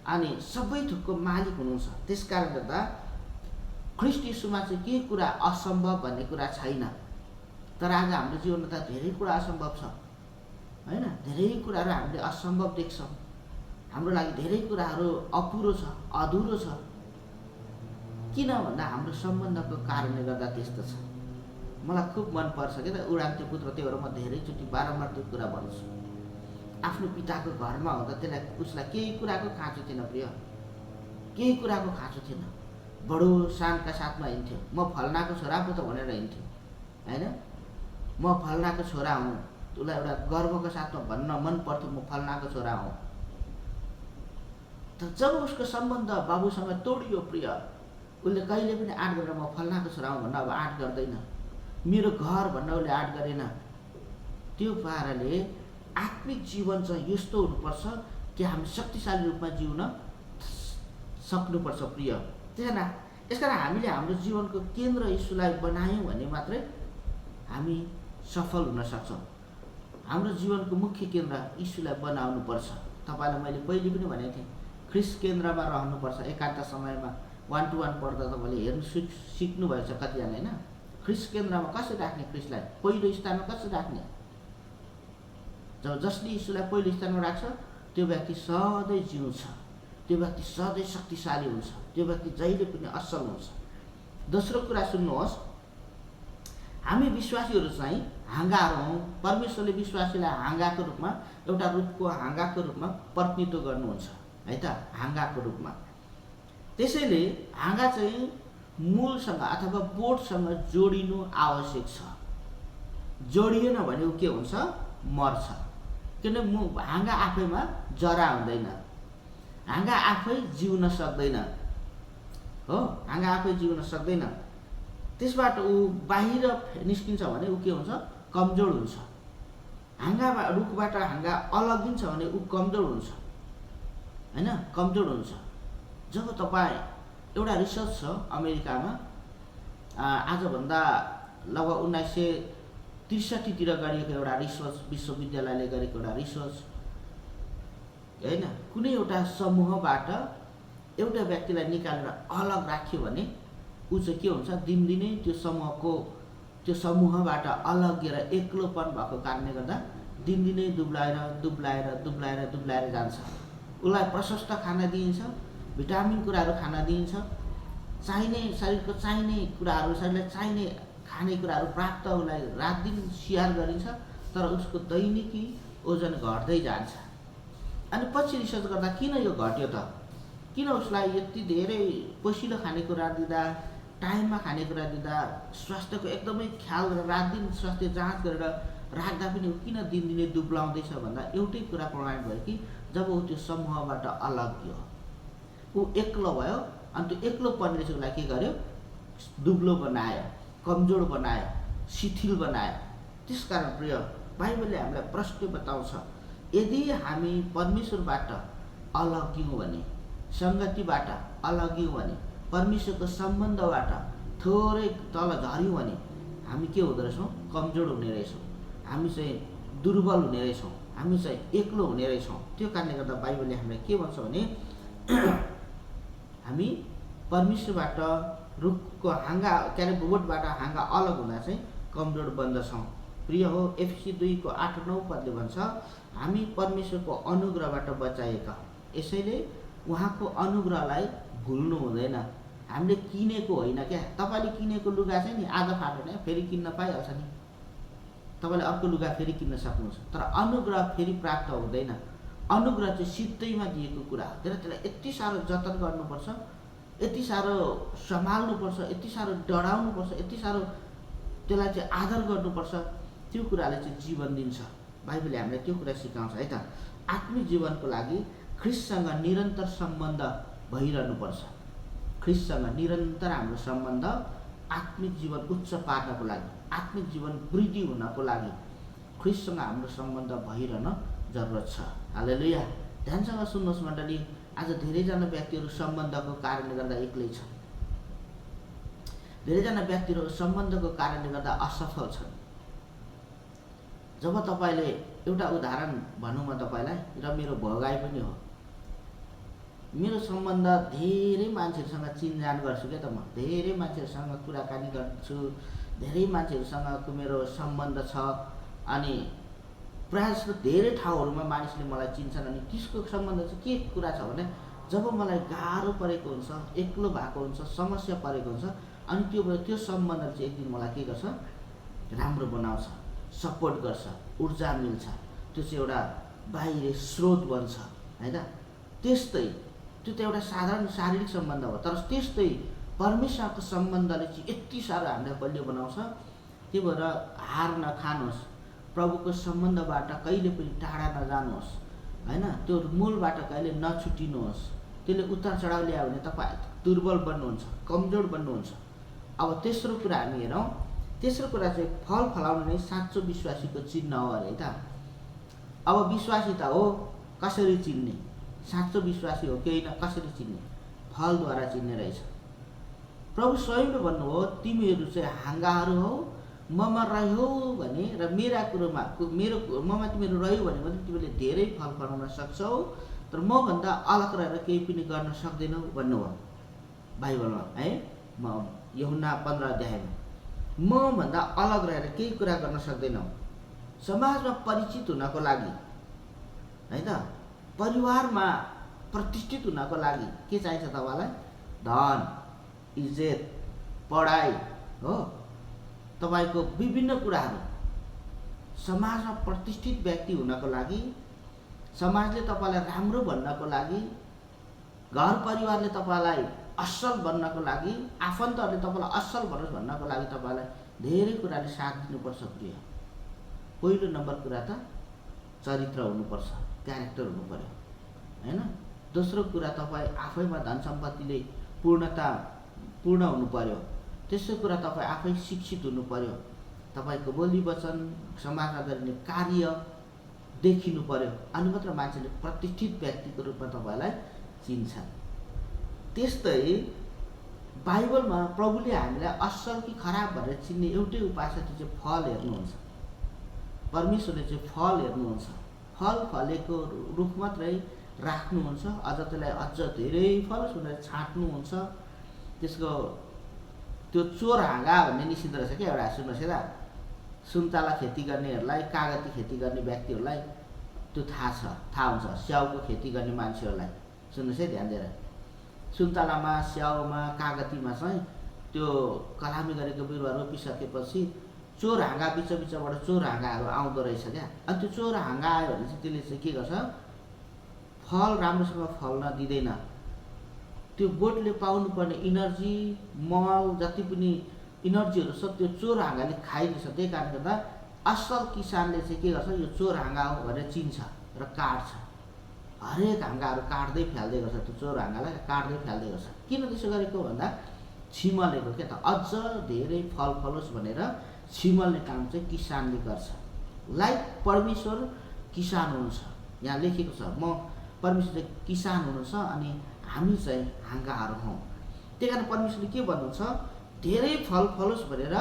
अनि सबै थोकको मालिक हुनुहुन्छ। त्यसकारण गर्दा ख्रीष्ट यीशुमा चाहिँ के कुरा असम्भव भन्ने कुरा छैन। तर आज हाम्रो जीवनमा त धेरै कुरा असम्भव छ हैन, धेरै कुराहरू हामीले असम्भव देख्छौँ। हाम्रो लागि धेरै कुराहरू अपुरो छ, अधुरो छ। किन भन्दा हाम्रो सम्बन्धको कारणले गर्दा त्यस्तो छ। मलाई खुब मनपर्छ के त उडान्ते पुत्र, त्यही भएर म धेरैचोटि बारम्बार त्यो कुरा भन्छु। आफ्नो पिताको घरमा हुँदा उसलाई केही कुराको खाँचो थिएन प्रिय, केही कुराको खाँचो थिएन। बडो शानका साथमा हिँड्थ्यो, म फल्नाको छोरा पो त भनेर हिँड्थ्यो हैन। म फल्नाको छोरा हुँ, उसलाई एउटा गर्वको साथमा भन्न मन पर्थ्यो म फल्नाको छोरा हुँ। तर जब उसको सम्बन्ध बाबुसँग तोडियो प्रिय, उसले कहिले पनि आँट गरेर म फल्नाको छोरा हुँ भन्न अब आँट गर्दैन। मेरो घर भन्न उसले आँट गरेन। त्यो पाराले आत्मिक जीवन चाहिँ यस्तो हुनुपर्छ कि हामी शक्तिशाली रूपमा जिउन सक्नुपर्छ प्रिय। त्यसकारण हामीले हाम्रो जीवनको केन्द्र यीशुलाई बनायौँ भने मात्रै हामी सफल हुन सक्छौँ। हाम्रो जीवनको मुख्य केन्द्र यीशुलाई बनाउनुपर्छ। तपाईँलाई मैले पहिले पनि भनेको थिएँ, ख्रीष्ट केन्द्रमा रहनुपर्छ। एकान्त समयमा 1 to 1 पढ्दा तपाईँले हेर्नु सिक्नु भएछ कतिजना हैन। ख्रीष्ट केन्द्रमा कसरी राख्ने, ख्रीष्टलाई पहिलो स्थानमा कसरी राख्ने। जसले यीशुलाई पहिलो स्थानमा राख्छ त्यो व्यक्ति सधैँ जिउँछ, त्यो व्यक्ति सधैँ शक्तिशाली हुन्छ, त्यो व्यक्ति जहिले पनि असल हुन्छ। दोस्रो कुरा सुन्नुहोस्, हामी विश्वासीहरू चाहिँ हाँगाहरू हौँ। परमेश्वरले विश्वासीलाई हाँगाको रूपमा, एउटा रूपको हाँगाको रूपमा प्रतिनिधित्व गर्नुहुन्छ है त, हाँगाको रूपमा। त्यसैले हाँगा चाहिँ मूलसँग अथवा बोटसँग जोडिनु आवश्यक छ। जोडिएन भने ऊ के हुन्छ, मर्छ। किनभने हाँगा आफैमा जरा हुँदैन, हाँगा आफै जिउन सक्दैन हो, हाँगा आफै जिउन सक्दैन। त्यसबाट ऊ बाहिर निस्किन्छ भने ऊ के हुन्छ, कमजोर हुन्छ। हाँगा रुखबाट हाँगा अलगिन्छ भने ऊ कमजोर हुन्छ हैन, कमजोर हुन्छ। जब तपाईँ एउटा रिसर्च छ अमेरिकामा, आजभन्दा लगभग 1963 तिर गरिएको एउटा रिसर्च, विश्वविद्यालयले गरेको एउटा रिसर्च हैन। कुनै एउटा समूहबाट एउटा व्यक्तिलाई निकालेर अलग राख्यो भने ऊ चाहिँ के हुन्छ, दिनदिनै त्यो समूहबाट अलगिएर एक्लोपन भएको कारणले गर्दा दिनदिनै दुब्लाएर जान्छ। उसलाई प्रशस्त खाना दिइन्छ, भिटामिन कुराहरू खाना दिइन्छ, चाहिने शरीरको चाहिने कुराहरू, शरीरलाई चाहिने खानेकुराहरू प्राप्त उसलाई रात दिन स्याहार गरिन्छ, तर उसको दैनिकी ओजन घट्दै जान्छ। अनि पछि रिसर्च गर्दा किन यो घट्यो त, किन उसलाई यति धेरै पोषिलो खानेकुरा दिँदा, टाइममा खानेकुरा दिँदा, स्वास्थ्यको एकदमै ख्याल गरेर रात दिन स्वास्थ्य जाँच गरेर राख्दा पनि ऊ किन दिनदिनै दुब्लाउँदैछ भन्दा एउटै कुरा प्रमाणित भयो कि जब ऊ त्यो समूहबाट अलग्यो, ऊ एक्लो भयो। अनि त्यो एक्लोपनले चाहिँ उसलाई के गर्यो, दुब्लो बनायो, कमजोर बनायो, शिथिल बनायो। त्यसकारण प्रिय, बाइबलले हामीलाई प्रश्न बताउँछ, यदि हामी परमेश्वरबाट अलग्यौँ भने, सङ्गतिबाट अलग्यौँ भने, परमेश्वरको सम्बन्धबाट थोरै तल झऱ्यौँ भने हामी के हुँदो रहेछौँ, कमजोर हुने रहेछौँ, हामी चाहिँ दुर्बल हुने रहेछौँ, हामी चाहिँ एक्लो हुने रहेछौँ। त्यो कारणले गर्दा बाइबलले हामीलाई के भन्छ भने हामी परमेश्वरबाट रुखको हाँगा बोटबाट हाँगा अलग हुँदा चाहिँ कमजोर बन्दछौँ। प्रिय हो, एफएसी 2 को 8-9 पदले भन्छ, हामी परमेश्वरको अनुग्रहबाट बचाएका, यसैले उहाँको अनुग्रहलाई भुल्नु हुँदैन। हामीले किनेको होइन क्या। तपाईँले किनेको लुगा चाहिँ नि आज फाट्यो भने फेरि किन्न पाइहाल्छ नि, तपाईँले अर्को लुगा फेरि किन्न सक्नुहुन्छ। तर अनुग्रह फेरि प्राप्त हुँदैन। अनुग्रह चाहिँ सिधैमा दिएको कुरा हो। त्यसलाई यति साह्रो जतन गर्नुपर्छ, यति साह्रो सम्हाल्नुपर्छ, यति साह्रो डराउनुपर्छ, यति साह्रो त्यसलाई चाहिँ आदर गर्नुपर्छ। त्यो कुराले चाहिँ जीवन दिन्छ। बाइबलले हामीलाई त्यो कुरा सिकाउँछ है त। आत्मिक जीवनको लागि ख्रीष्टसँग निरन्तर सम्बन्ध भइरहनुपर्छ। ख्रीष्टसँग निरन्तर हाम्रो सम्बन्ध आत्मिक जीवन उच्च पार्नको लागि, आत्मिक जीवन वृद्धि हुनको लागि ख्रीष्टसँग हाम्रो सम्बन्ध भइरहन जरुरत छ। हालेलुया। ध्यानसँग सुन्नुहोस् मण्डली, आज धेरैजना व्यक्तिहरू सम्बन्धको कारणले गर्दा एक्लै छन्। धेरैजना व्यक्तिहरू सम्बन्धको कारणले गर्दा असफल छन्। जब तपाईँले एउटा उदाहरण भनौँ म तपाईँलाई, र मेरो भोगाई पनि हो, मेरो सम्बन्ध धेरै मान्छेहरूसँग चिनजान गर्छु क्या त म, धेरै मान्छेहरूसँग कुराकानी गर्छु, धेरै मान्छेहरूसँगको मेरो सम्बन्ध छ। अनि प्रायः जस्तो धेरै ठाउँहरूमा मानिसले मलाई चिन्छन्। अनि त्यसको सम्बन्ध चाहिँ के कुरा छ भने, जब मलाई गाह्रो परेको हुन्छ, एक्लो भएको हुन्छ, समस्या परेको हुन्छ, अनि त्यो सम्बन्ध चाहिँ एक दिन मलाई के गर्छ, राम्रो बनाउँछ, सपोर्ट गर्छ, ऊर्जा मिल्छ। त्यो चाहिँ एउटा बाहिरी स्रोत बन्छ हैन। त्यस्तै त्यो त एउटा साधारण शारीरिक सम्बन्ध हो, तर त्यस्तै परमेश्वरको सम्बन्धले चाहिँ यति साह्रो हामीलाई बलियो बनाउँछ। त्यही भएर हार नखानुहोस्, प्रभुको सम्बन्धबाट कहिले पनि टाढा नजानुहोस् हैन। त्यो मूलबाट कहिले नछुटिनुहोस्। त्यसले उतार चढाव ल्यायो भने तपाईँ दुर्बल बन्नुहुन्छ, कमजोर बन्नुहुन्छ। अब तेस्रो कुरा हामी हेरौँ। तेस्रो कुरा चाहिँ फल फलाउनु नै साँचो विश्वासीको चिन्ह हो अरे त। अब विश्वासी त हो, कसरी चिन्ने? साँचो विश्वासी हो केही न, कसरी चिन्ने? फलद्वारा चिन्ने रहेछ। प्रभु स्वयंले भन्नुभयो, तिमीहरू चाहिँ हाँगाहरू हौ, ममा रह्यौ भने र मेरा कुरोमा ममा तिमीहरू रह्यौ भने मात्रै तिमीले धेरै फल फलाउन सक्छौ, तर मभन्दा अलग रहेर केही पनि गर्न सक्दैनौ भन्नुभयो बाइबलमा है। म यूहन्ना 15 अध्यायमा मभन्दा अलग रहेर केही कुरा गर्न सक्दैनौ। समाजमा परिचित हुनको लागि है त, परिवारमा प्रतिष्ठित हुनको लागि के चाहिन्छ तपाईँलाई? धन, इज्जत, पढाइ हो, तपाईँको विभिन्न कुराहरू। समाजमा प्रतिष्ठित व्यक्ति हुनको लागि, समाजले तपाईँलाई राम्रो भन्नको लागि, घर परिवारले तपाईँलाई असल बन्नको लागि, आफन्तहरूले तपाईँलाई असल बनोस् भन्नको लागि तपाईँलाई धेरै कुराले साथ दिनुपर्छ प्रिय। पहिलो नम्बर कुरा त चरित्र हुनुपर्छ, क्यारेक्टर हुनु पर्यो हैन। दोस्रो कुरा तपाईँ आफैमा धन सम्पत्तिले पूर्ण हुनु पर्यो। तेस्रो कुरा तपाईँ आफै शिक्षित हुनु पर्यो। तपाईँको बोली वचन, समाजमा गरिने कार्य देखिनु पर्यो, अनि मात्र मान्छेले प्रतिष्ठित व्यक्तिको रूपमा तपाईँलाई चिन्छन्। त्यस्तै बाइबलमा प्रभुले हामीलाई असल कि खराब भनेर चिन्ने एउटै उपाय छ, त्यो चाहिँ फल हेर्नुहुन्छ। परमेश्वरले चाहिँ फल हेर्नुहुन्छ। फल फलेको रुख मात्रै राख्नुहुन्छ, अझ त्यसलाई अझ धेरै फल सुनेर छाट्नुहुन्छ। त्यसको त्यो चोर हाँगा भन्ने निस्किँदो रहेछ क्या एउटा, सुन्नुहोस् है त। सुन्तला खेती गर्नेहरूलाई, कागती खेती गर्ने व्यक्तिहरूलाई त्यो थाहा हुन्छ। स्याउको खेती गर्ने मान्छेहरूलाई सुन्नुहोस् है ध्यान दिएर। सुन्तलामा, स्याउमा, कागतीमा चाहिँ त्यो कलामी गरेको बिरुवा रोपिसकेपछि चोर हाँगा बिचबाट चोर हाँगाहरू आउँदो रहेछ क्या। अनि त्यो चोर हाँगा आयो भने चाहिँ त्यसले चाहिँ के गर्छ, फल राम्रोसँग फल्न दिँदैन। त्यो बोटले पाउनुपर्ने इनर्जी, मल, जति पनि इनर्जीहरू छ त्यो चोर हाँगाले खाइदिन्छ। त्यही कारणले गर्दा असल किसानले चाहिँ के गर्छ, यो चोर हाँगा हो भनेर चिन्छ र काट्छ। हरेक हाँगाहरू काट्दै फ्याल्दै गर्छ, त्यो चोर हाँगालाई काट्दै फ्याल्दै गर्छ। किन त्यसो गरेको भन्दा छिमलेको क्या त, अझ धेरै फल फलोस् भनेर छिमल्ने काम चाहिँ किसानले गर्छ। लाइक परमेश्वर किसान हुनुहुन्छ, यहाँ लेखेको छ, म परमेश्वर चाहिँ किसान हुनुहुन्छ अनि हामी चाहिँ हाँगाहरू हौँ। त्यही कारण परमेश्वरले के भन्नुहुन्छ, धेरै फल फलोस् भनेर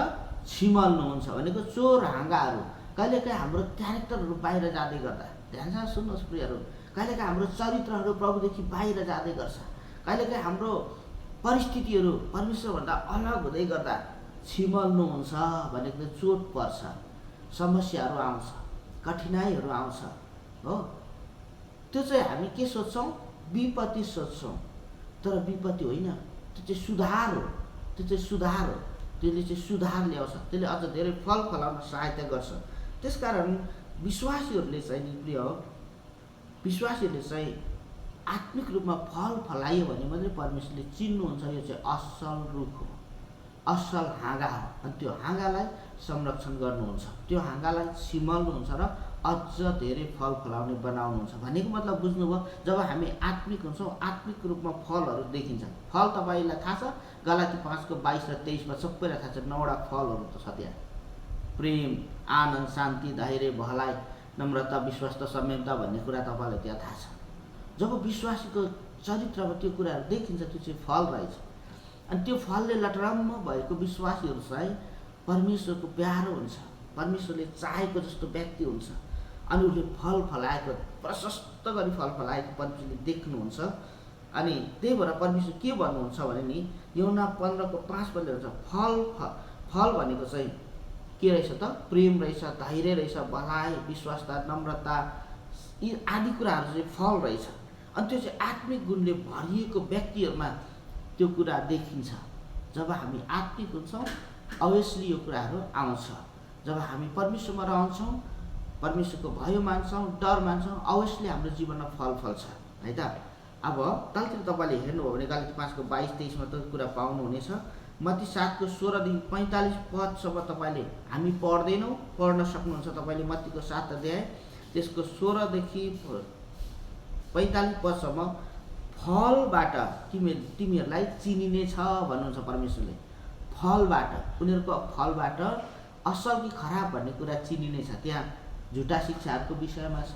छिमल्नुहुन्छ भनेको चोर हाँगाहरू। कहिलेकाहीँ हाम्रो क्यारेक्टरहरू बाहिर जाँदै गर्दा, ध्यानसँग सुन्नुहोस् प्रियहरू, कहिलेकाहीँ हाम्रो चरित्रहरू प्रभुदेखि बाहिर जाँदै गर्छ। कहिलेकाहीँ हाम्रो परिस्थितिहरू परमेश्वरभन्दा अलग हुँदै गर्दा छिमल्नुहुन्छ भनेको चोट पर्छ, समस्याहरू आउँछ, कठिनाइहरू आउँछ हो। त्यो चाहिँ हामी के सोच्छौँ, विपत्ति सोच्छौँ, तर विपत्ति होइन, त्यो चाहिँ सुधार हो। त्यो चाहिँ सुधार हो, त्यसले चाहिँ सुधार ल्याउँछ, त्यसले अझ धेरै फल फलाउन सहायता गर्छ। त्यसकारण विश्वासीहरूले चाहिँ नि प्रिय हो, विश्वासीहरूले चाहिँ आत्मिक रूपमा फल फलायो भने मात्रै परमेश्वरले चिन्नुहुन्छ यो चाहिँ असल रुख हो, असल हाँगा हो। अनि त्यो हाँगालाई संरक्षण गर्नुहुन्छ, त्यो हाँगालाई छिमल्नुहुन्छ र अझ धेरै फल फलाउने बनाउनुहुन्छ भनेको मतलब बुझ्नुभयो। जब हामी आत्मिक हुन्छौँ, आत्मिक रूपमा फलहरू देखिन्छ। फल तपाईँलाई थाहा छ, गलाती 5:22 र 23मा सबैलाई थाहा छ, 9वटा फलहरू त छ त्यहाँ। प्रेम, आनन्द, शान्ति, धैर्य, भलाइ, नम्रता, विश्वास, संयमता भन्ने कुरा तपाईँलाई त्यहाँ थाहा छ। जब विश्वासीको चरित्रमा त्यो कुराहरू देखिन्छ त्यो चाहिँ फल रहेछ। अनि त्यो फलले लटरम्म भएको विश्वासीहरू चाहिँ परमेश्वरको प्यारो हुन्छ, परमेश्वरले चाहेको जस्तो व्यक्ति हुन्छ। अनि उसले फल फलाएको, प्रशस्त गरी फल फलाएको परमेश्वरले देख्नुहुन्छ। अनि त्यही भएर परमेश्वर के भन्नुहुन्छ भने नि यूहन्ना 15:5 हुन्छ, फल भनेको चाहिँ के रहेछ त? प्रेम रहेछ, धैर्य रहेछ, भलाइ, विश्वासता, नम्रता, यी आदि कुराहरू चाहिँ फल रहेछ। अनि त्यो चाहिँ आत्मिक गुणले भरिएको व्यक्तिहरूमा त्यो कुरा देखिन्छ। जब हामी आत्मिक हुन्छौँ अवश्य यो कुराहरू आउँछ। जब हामी परमेश्वरमा रहन्छौँ, परमेश्वरको भय मान्छौँ, डर मान्छौँ, अवश्य हाम्रो जीवनमा फल फल्छ है त। अब तलतिर तपाईँले हेर्नुभयो भने गलाती 5:22-23 त्यो कुरा पाउनुहुनेछ। मत्ती 7:16 देखि 45 पदसम्म तपाईँले हामी पढ्न सक्नुहुन्छ। तपाईँले मत्तीको 7 अध्याय त्यसको 16 देखि 45 पदसम्म फलबाट तिमीहरूलाई चिनिनेछ भन्नुहुन्छ परमेश्वरले। फलबाट, उनीहरूको फलबाट असल कि खराब भन्ने कुरा चिनिनेछ। त्यहाँ झुटा शिक्षाहरूको विषयमा छ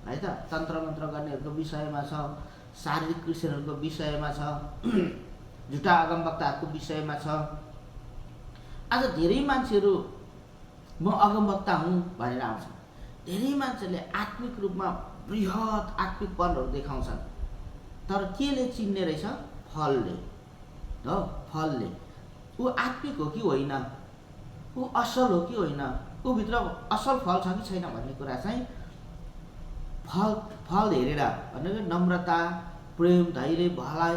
है त, तन्त्र मन्त्र गर्नेहरूको विषयमा छ, शारीरिक क्रिस्चियनहरूको विषयमा छ, झुटा अगमवक्ताहरूको विषयमा छ। आज धेरै मान्छेहरू म अगमवक्ता हुँ भनेर आउँछन्। धेरै मान्छेले आत्मिक रूपमा बृहत आत्मिक फलहरू देखाउँछन्, तर केले चिन्ने रहेछ? फलले हो। फलले ऊ आत्मिक हो कि होइन, ऊ असल हो कि होइन, ऊ भित्र असल फल छ कि छैन भन्ने कुरा चाहिँ फल हेरेर, भनेको नम्रता, प्रेम, धैर्य, भलाइ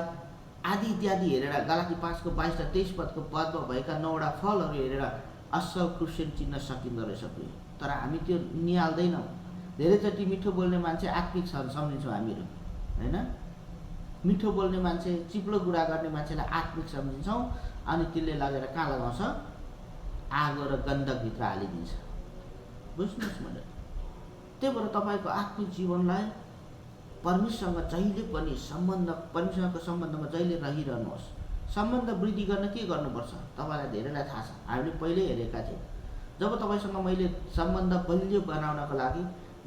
आदि इत्यादि हेरेर, गलाती 5:22-23 पदमा भएका 9वटा फलहरू हेरेर असल क्रिस्चियन चिन्न सकिँदो रहेछ। तर हामी त्यो निहाल्दैनौँ। धेरैचोटि मिठो बोल्ने मान्छे आत्मिक सम्झिन्छौँ हामीहरू होइन। मिठो बोल्ने मान्छे, चिप्लो कुरा गर्ने मान्छेलाई आत्मिक सम्झिन्छौँ। अनि त्यसले लगेर कहाँ लगाउँछ? आगो र गन्धकभित्र हालिदिन्छ। बुझ्नुहोस् मैले। त्यही भएर तपाईँको आत्मिक जीवनलाई परमेश्वरसँग जहिले पनि परमेश्वरको सम्बन्धमा जहिले रहिरहनुहोस्। सम्बन्ध वृद्धि गर्न के गर्नुपर्छ? तपाईँलाई धेरैलाई थाहा छ, हामीले पहिल्यै हेरेका थियौँ। जब तपाईँसँग मैले सम्बन्ध बलियो बनाउनको लागि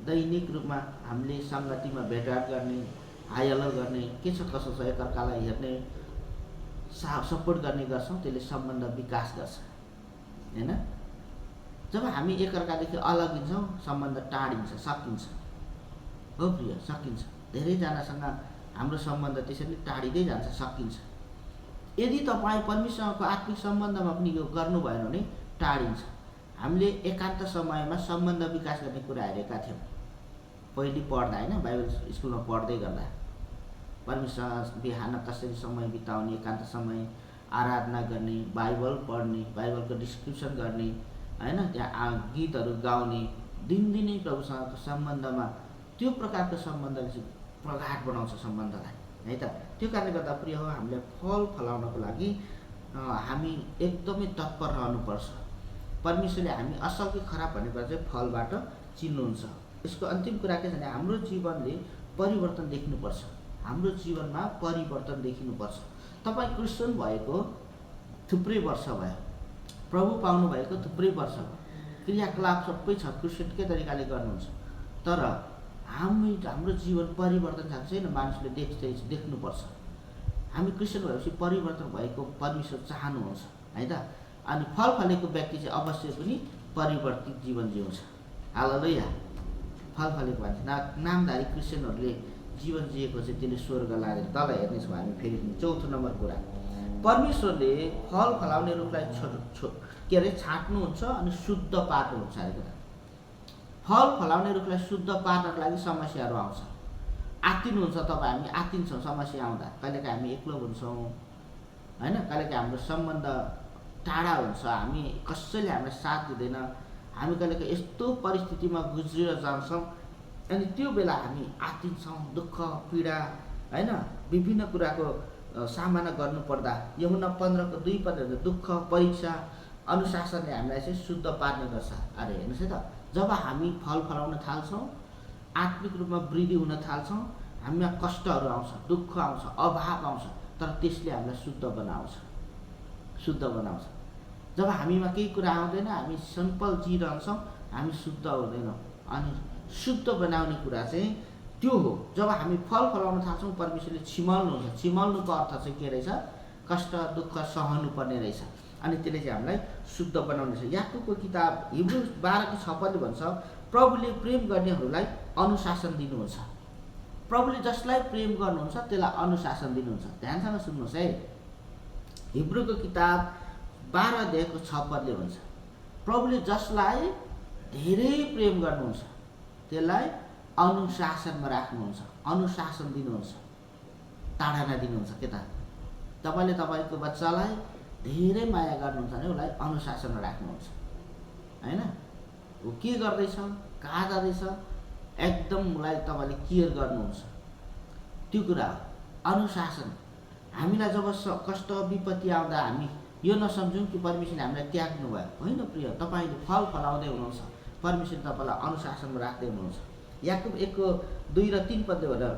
दैनिक रूपमा हामीले सङ्गतिमा भेटघाट गर्ने, हाइहल्लो गर्ने, के छ कसो छ एकअर्कालाई हेर्ने, सपोर्ट गर्ने गर्छौँ, त्यसले सम्बन्ध विकास गर्छ होइन। जब हामी एकअर्कादेखि अलगिन्छौँ सम्बन्ध टाढिन्छ, सकिन्छ हो प्रिय, सकिन्छ। धेरैजनासँग हाम्रो सम्बन्ध त्यसरी टाढिँदै जान्छ, सकिन्छ। यदि तपाईँ परमेश्वरको आत्मिक सम्बन्धमा पनि यो गर्नु भएन भने टाढिन्छ। हामीले एकान्त समयमा सम्बन्ध विकास गर्ने कुरा हेरेका थियौँ पहिले पढ्दा होइन, बाइबल स्कुलमा पढ्दै गर्दा। परमेश्वर बिहान कसरी समय बिताउने, एकान्त समय, आराधना गर्ने, बाइबल पढ्ने, बाइबलको डिस्क्रिप्सन गर्ने होइन, त्यहाँ गीतहरू गाउने, दिनदिनै प्रभुसँगको सम्बन्धमा त्यो प्रकारको सम्बन्धले चाहिँ प्रगाढ बनाउँछ सम्बन्धलाई है त। त्यो कारणले गर्दा प्रिय हो, हामीले फल फलाउनको लागि हामी एकदमै तत्पर रहनुपर्छ। परमेश्वरले हामी असल कि खराब भन्ने कुरा चाहिँ फलबाट चिन्नुहुन्छ। यसको अन्तिम कुरा के छ भने हाम्रो जीवनले परिवर्तन देख्नुपर्छ। हाम्रो जीवनमा परिवर्तन देखिनुपर्छ। तपाईँ क्रिस्चियन भएको थुप्रै वर्ष भयो, प्रभु पाउनु भएको थुप्रै वर्ष भयो, क्रियाकलाप सबै छ, क्रिस्चियनकै तरिकाले गर्नुहुन्छ, तर हाम्रो जीवन परिवर्तन छ छैन? मानिसले देख्नुपर्छ। हामी क्रिस्चियन भएपछि परिवर्तन भएको परमेश्वर चाहनुहुन्छ है त। अनि फल फलेको व्यक्ति चाहिँ अवश्य पनि परिवर्तित जीवन जिउँछ। हालेलुया। फल फलेको मान्छे, नामधारी क्रिस्चियनहरूले जीवन जिएको चाहिँ त्यसले स्वर्ग लागेर। तल हेर्नेछौँ हामी फेरि पनि 4थो नम्बर कुरा, परमेश्वरले फल फलाउने रुखलाई छाट्नुहुन्छ अनि शुद्ध पार्नुहुन्छ अरे कुरा। फल फलाउने रुखलाई शुद्ध पार्नको लागि समस्याहरू आउँछ, आत्तिनुहुन्छ तपाईँ, हामी आत्तिन्छौँ समस्या आउँदा। कहिलेकाहीँ हामी एक्लो हुन्छौँ होइन, कहिलेकाहीँ हाम्रो सम्बन्ध टाढा हुन्छ, हामी कसैले हामीलाई साथ दिँदैन, हामी कहिलेकाहीँ यस्तो परिस्थितिमा गुज्रिएर जान्छौँ। अनि त्यो बेला हामी आत्तिन्छौँ, दुःख पीडा होइन, विभिन्न कुराको सामना गर्नुपर्दा यूहन्ना 15:2 दुःख, परीक्षा, अनुशासनले हामीलाई चाहिँ शुद्ध पार्ने गर्छ अरे। हेर्नुहोस् है त, जब हामी फल फलाउन थाल्छौँ, आत्मिक रूपमा वृद्धि हुन थाल्छौँ, हामीमा कष्टहरू आउँछ, दुःख आउँछ, अभाव आउँछ, तर त्यसले हामीलाई शुद्ध बनाउँछ। जब हामीमा केही कुरा आउँदैन, हामी सिम्पल जिरहन्छौँ, हामी शुद्ध हुँदैनौँ। अनि शुद्ध बनाउने कुरा चाहिँ त्यो हो। जब हामी फल फलाउन थाल्छौँ परमेश्वरले छिमल्नुहुन्छ। छिमल्नुको अर्थ चाहिँ के रहेछ? कष्ट दुःख सहनु पर्ने रहेछ। अनि त्यसले चाहिँ हामीलाई शुद्ध बनाउने छ। याकुबको किताब हिब्रू 12:6 भन्छ, प्रभुले प्रेम गर्नेहरूलाई अनुशासन दिनुहुन्छ। प्रभुले जसलाई प्रेम गर्नुहुन्छ त्यसलाई अनुशासन दिनुहुन्छ। ध्यानसँग सुन्नुहोस् है। हिब्रूको किताब 12:6 भन्छ, प्रभुले जसलाई धेरै प्रेम गर्नुहुन्छ त्यसलाई अनुशासनमा राख्नुहुन्छ, अनुशासन दिनुहुन्छ, ताडना दिनुहुन्छ। के त? तपाईँले तपाईँको बच्चालाई धेरै माया गर्नुहुन्छ भने उसलाई अनुशासनमा राख्नुहुन्छ, होइन? ऊ के गर्दैछ, कहाँ जाँदैछ, एकदम उसलाई तपाईँले केयर गर्नुहुन्छ। त्यो कुरा हो अनुशासन। हामीलाई जब कष्ट विपत्ति आउँदा हामी यो नसम्झौँ कि परमेश्वरले हामीलाई त्याग्नु भयो। होइन प्रिय, तपाईँले फल फलाउँदै हुनुहुन्छ, परमेश्वरले तपाईँलाई अनुशासनमा राख्दै हुनुहुन्छ। याकुब 1:2-3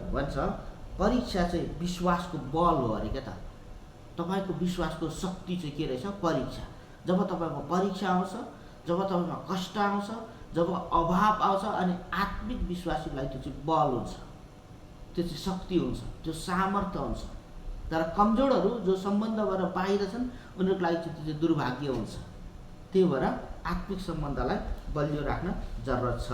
भन्छ, परीक्षा चाहिँ विश्वासको बल हो अरे। क्या त? तपाईँको विश्वासको शक्ति चाहिँ के रहेछ? परीक्षा। जब तपाईँमा परीक्षा आउँछ, जब तपाईँमा कष्ट आउँछ, जब अभाव आउँछ, अनि आत्मिक विश्वासीलाई त्यो चाहिँ बल हुन्छ, त्यो चाहिँ शक्ति हुन्छ, त्यो सामर्थ्य हुन्छ। तर कमजोरहरू जो सम्बन्धबाट बाहिर छन् उनीहरूको लागि चाहिँ त्यो चाहिँ दुर्भाग्य हुन्छ। त्यही भएर आत्मिक सम्बन्धलाई बलियो राख्न जरुरत छ।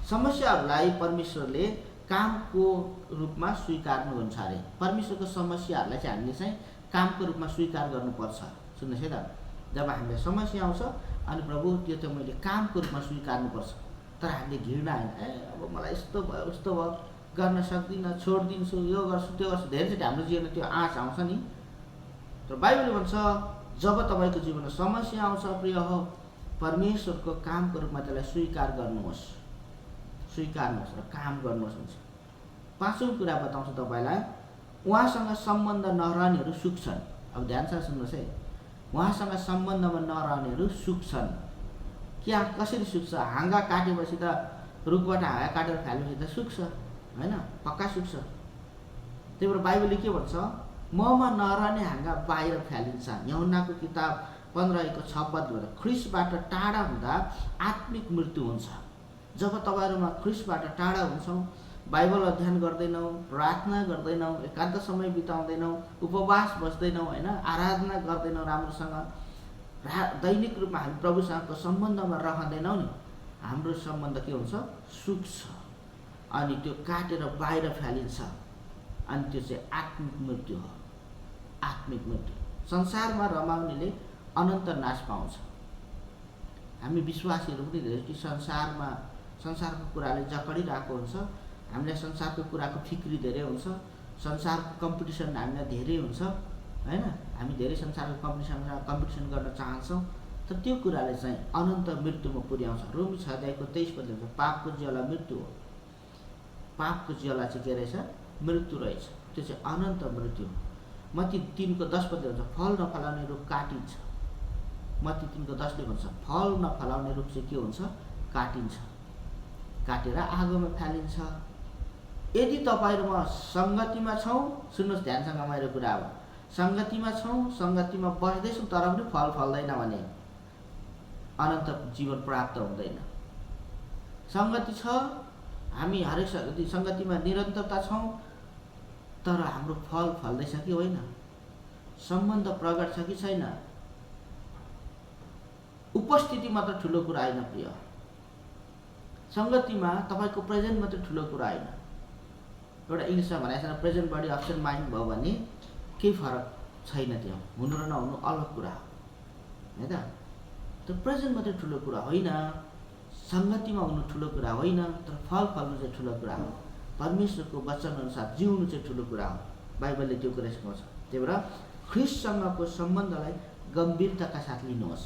समस्याहरूलाई परमेश्वरले कामको रूपमा स्वीकार्नुहुन्छ अरे। परमेश्वरको समस्याहरूलाई चाहिँ हामीले चाहिँ कामको रूपमा स्वीकार गर्नुपर्छ। सुन्नुहोस् है त, जब हामीलाई समस्या आउँछ अनि प्रभु त्यो त मैले कामको रूपमा स्वीकार्नुपर्छ। तर हामीले घृणा होइन, अब मलाई यस्तो भयो उस्तो भयो, गर्न सक्दिनँ, छोडिदिन्छु, यो गर्छु त्यो गर्छु, धेरैचोटि हाम्रो जीवनमा त्यो आँच आउँछ नि। तर बाइबलले भन्छ जब तपाईँको जीवनमा समस्या आउँछ प्रिय हो, परमेश्वरको कामको रूपमा त्यसलाई स्वीकार गर्नुहोस्, स्वीकार्नुहोस् र काम गर्नुहोस् हुन्छ। 5औं कुरा बताउँछु तपाईँलाई, उहाँसँग सम्बन्ध नरहनेहरू सुख छन्। अब ध्यानसँग सुन्नुहोस् है, उहाँसँग सम्बन्धमा नरहनेहरू सुख छन्। क्या कसरी सुक्छ? हाँगा काटेपछि त रुखबाट हाँगा काटेर फालेपछि त सुक्छ, होइन? पक्का सुक्छ। त्यही भएर बाइबलले के भन्छ? ममा नरहने हाँगा बाहिर फालिन्छ। यूहन्नाको किताब 15:6 ख्रिस्टबाट टाढा हुँदा आत्मिक मृत्यु हुन्छ। जब तपाईँहरूमा ख्रिस्टबाट टाढा हुन्छौँ, बाइबल अध्ययन गर्दैनौँ, प्रार्थना गर्दैनौँ, एकान्त समय बिताउँदैनौँ, उपवास बस्दैनौँ, होइन, आराधना गर्दैनौँ, राम्रोसँग दैनिक रूपमा हामी प्रभुसँगको सम्बन्धमा रहँदैनौँ नि, हाम्रो सम्बन्ध के हुन्छ? सुक्छ। अनि त्यो काटेर बाहिर फालिन्छ। अनि त्यो चाहिँ आत्मिक मृत्यु हो। आत्मिक मृत्यु। संसारमा रमाउनेले अनन्त नाश पाउँछ। हामी विश्वासीहरू पनि धेरै संसारको कुराले जकडिरहेको हुन्छ। हामीलाई संसारको कुराको फिक्री धेरै हुन्छ। संसारको कम्पिटिसन हामीलाई धेरै हुन्छ, होइन? हामी धेरै संसारको कम्पिटिसन गर्न चाहन्छौँ। तर त्यो कुराले चाहिँ अनन्त मृत्युमा पुर्याउँछ। रोमी 6:23 भन्छ, पापको ज्वाला मृत्यु हो। पापको ज्वाला चाहिँ के रहेछ? मृत्यु रहेछ। त्यो चाहिँ अनन्त मृत्यु हो। मत्ती 3:10 भन्छ, फल नफलाउने रुख काटिन्छ। मत्ती 3:10 भन्छ, फल नफलाउने रुख चाहिँ के हुन्छ? काटिन्छ, काटेर आगोमा फालिन्छ। यदि तपाईँहरूमा सङ्गतिमा छौँ, सुन्नुहोस् ध्यानसँग मेरो कुरा हो, सङ्गतिमा छौँ, सङ्गतिमा बस्दैछौँ तर पनि फल फल्दैन भने अनन्त जीवन प्राप्त हुँदैन। सङ्गति छ, हामी हरेक सङ्गतिमा निरन्तरता छौँ, तर हाम्रो फल फल्दैछ कि होइन? सम्बन्ध प्रगट छ कि छैन? उपस्थिति मात्र ठुलो कुरा होइन प्रिय। सङ्गतिमा तपाईँको प्रेजेन्ट मात्र ठुलो कुरा होइन। एउटा इङ्ग्लिसमा भनेको छ, प्रेजेन्ट बडी अब्सेन्ट माइन्ड भयो भने केही फरक छैन। त्यो हुनु र नहुनु अलग कुरा हो, है त? त्यो प्रेजेन्ट मात्रै ठुलो कुरा होइन, सङ्गतिमा हुनु ठुलो कुरा होइन, तर फल फल्नु चाहिँ ठुलो कुरा हो। परमेश्वरको वचनअनुसार जिउनु चाहिँ ठुलो कुरा हो। बाइबलले त्यो कुरा सिकाउँछ। त्यही भएर ख्रिस्टसँगको सम्बन्धलाई गम्भीरताका साथ लिनुहोस्।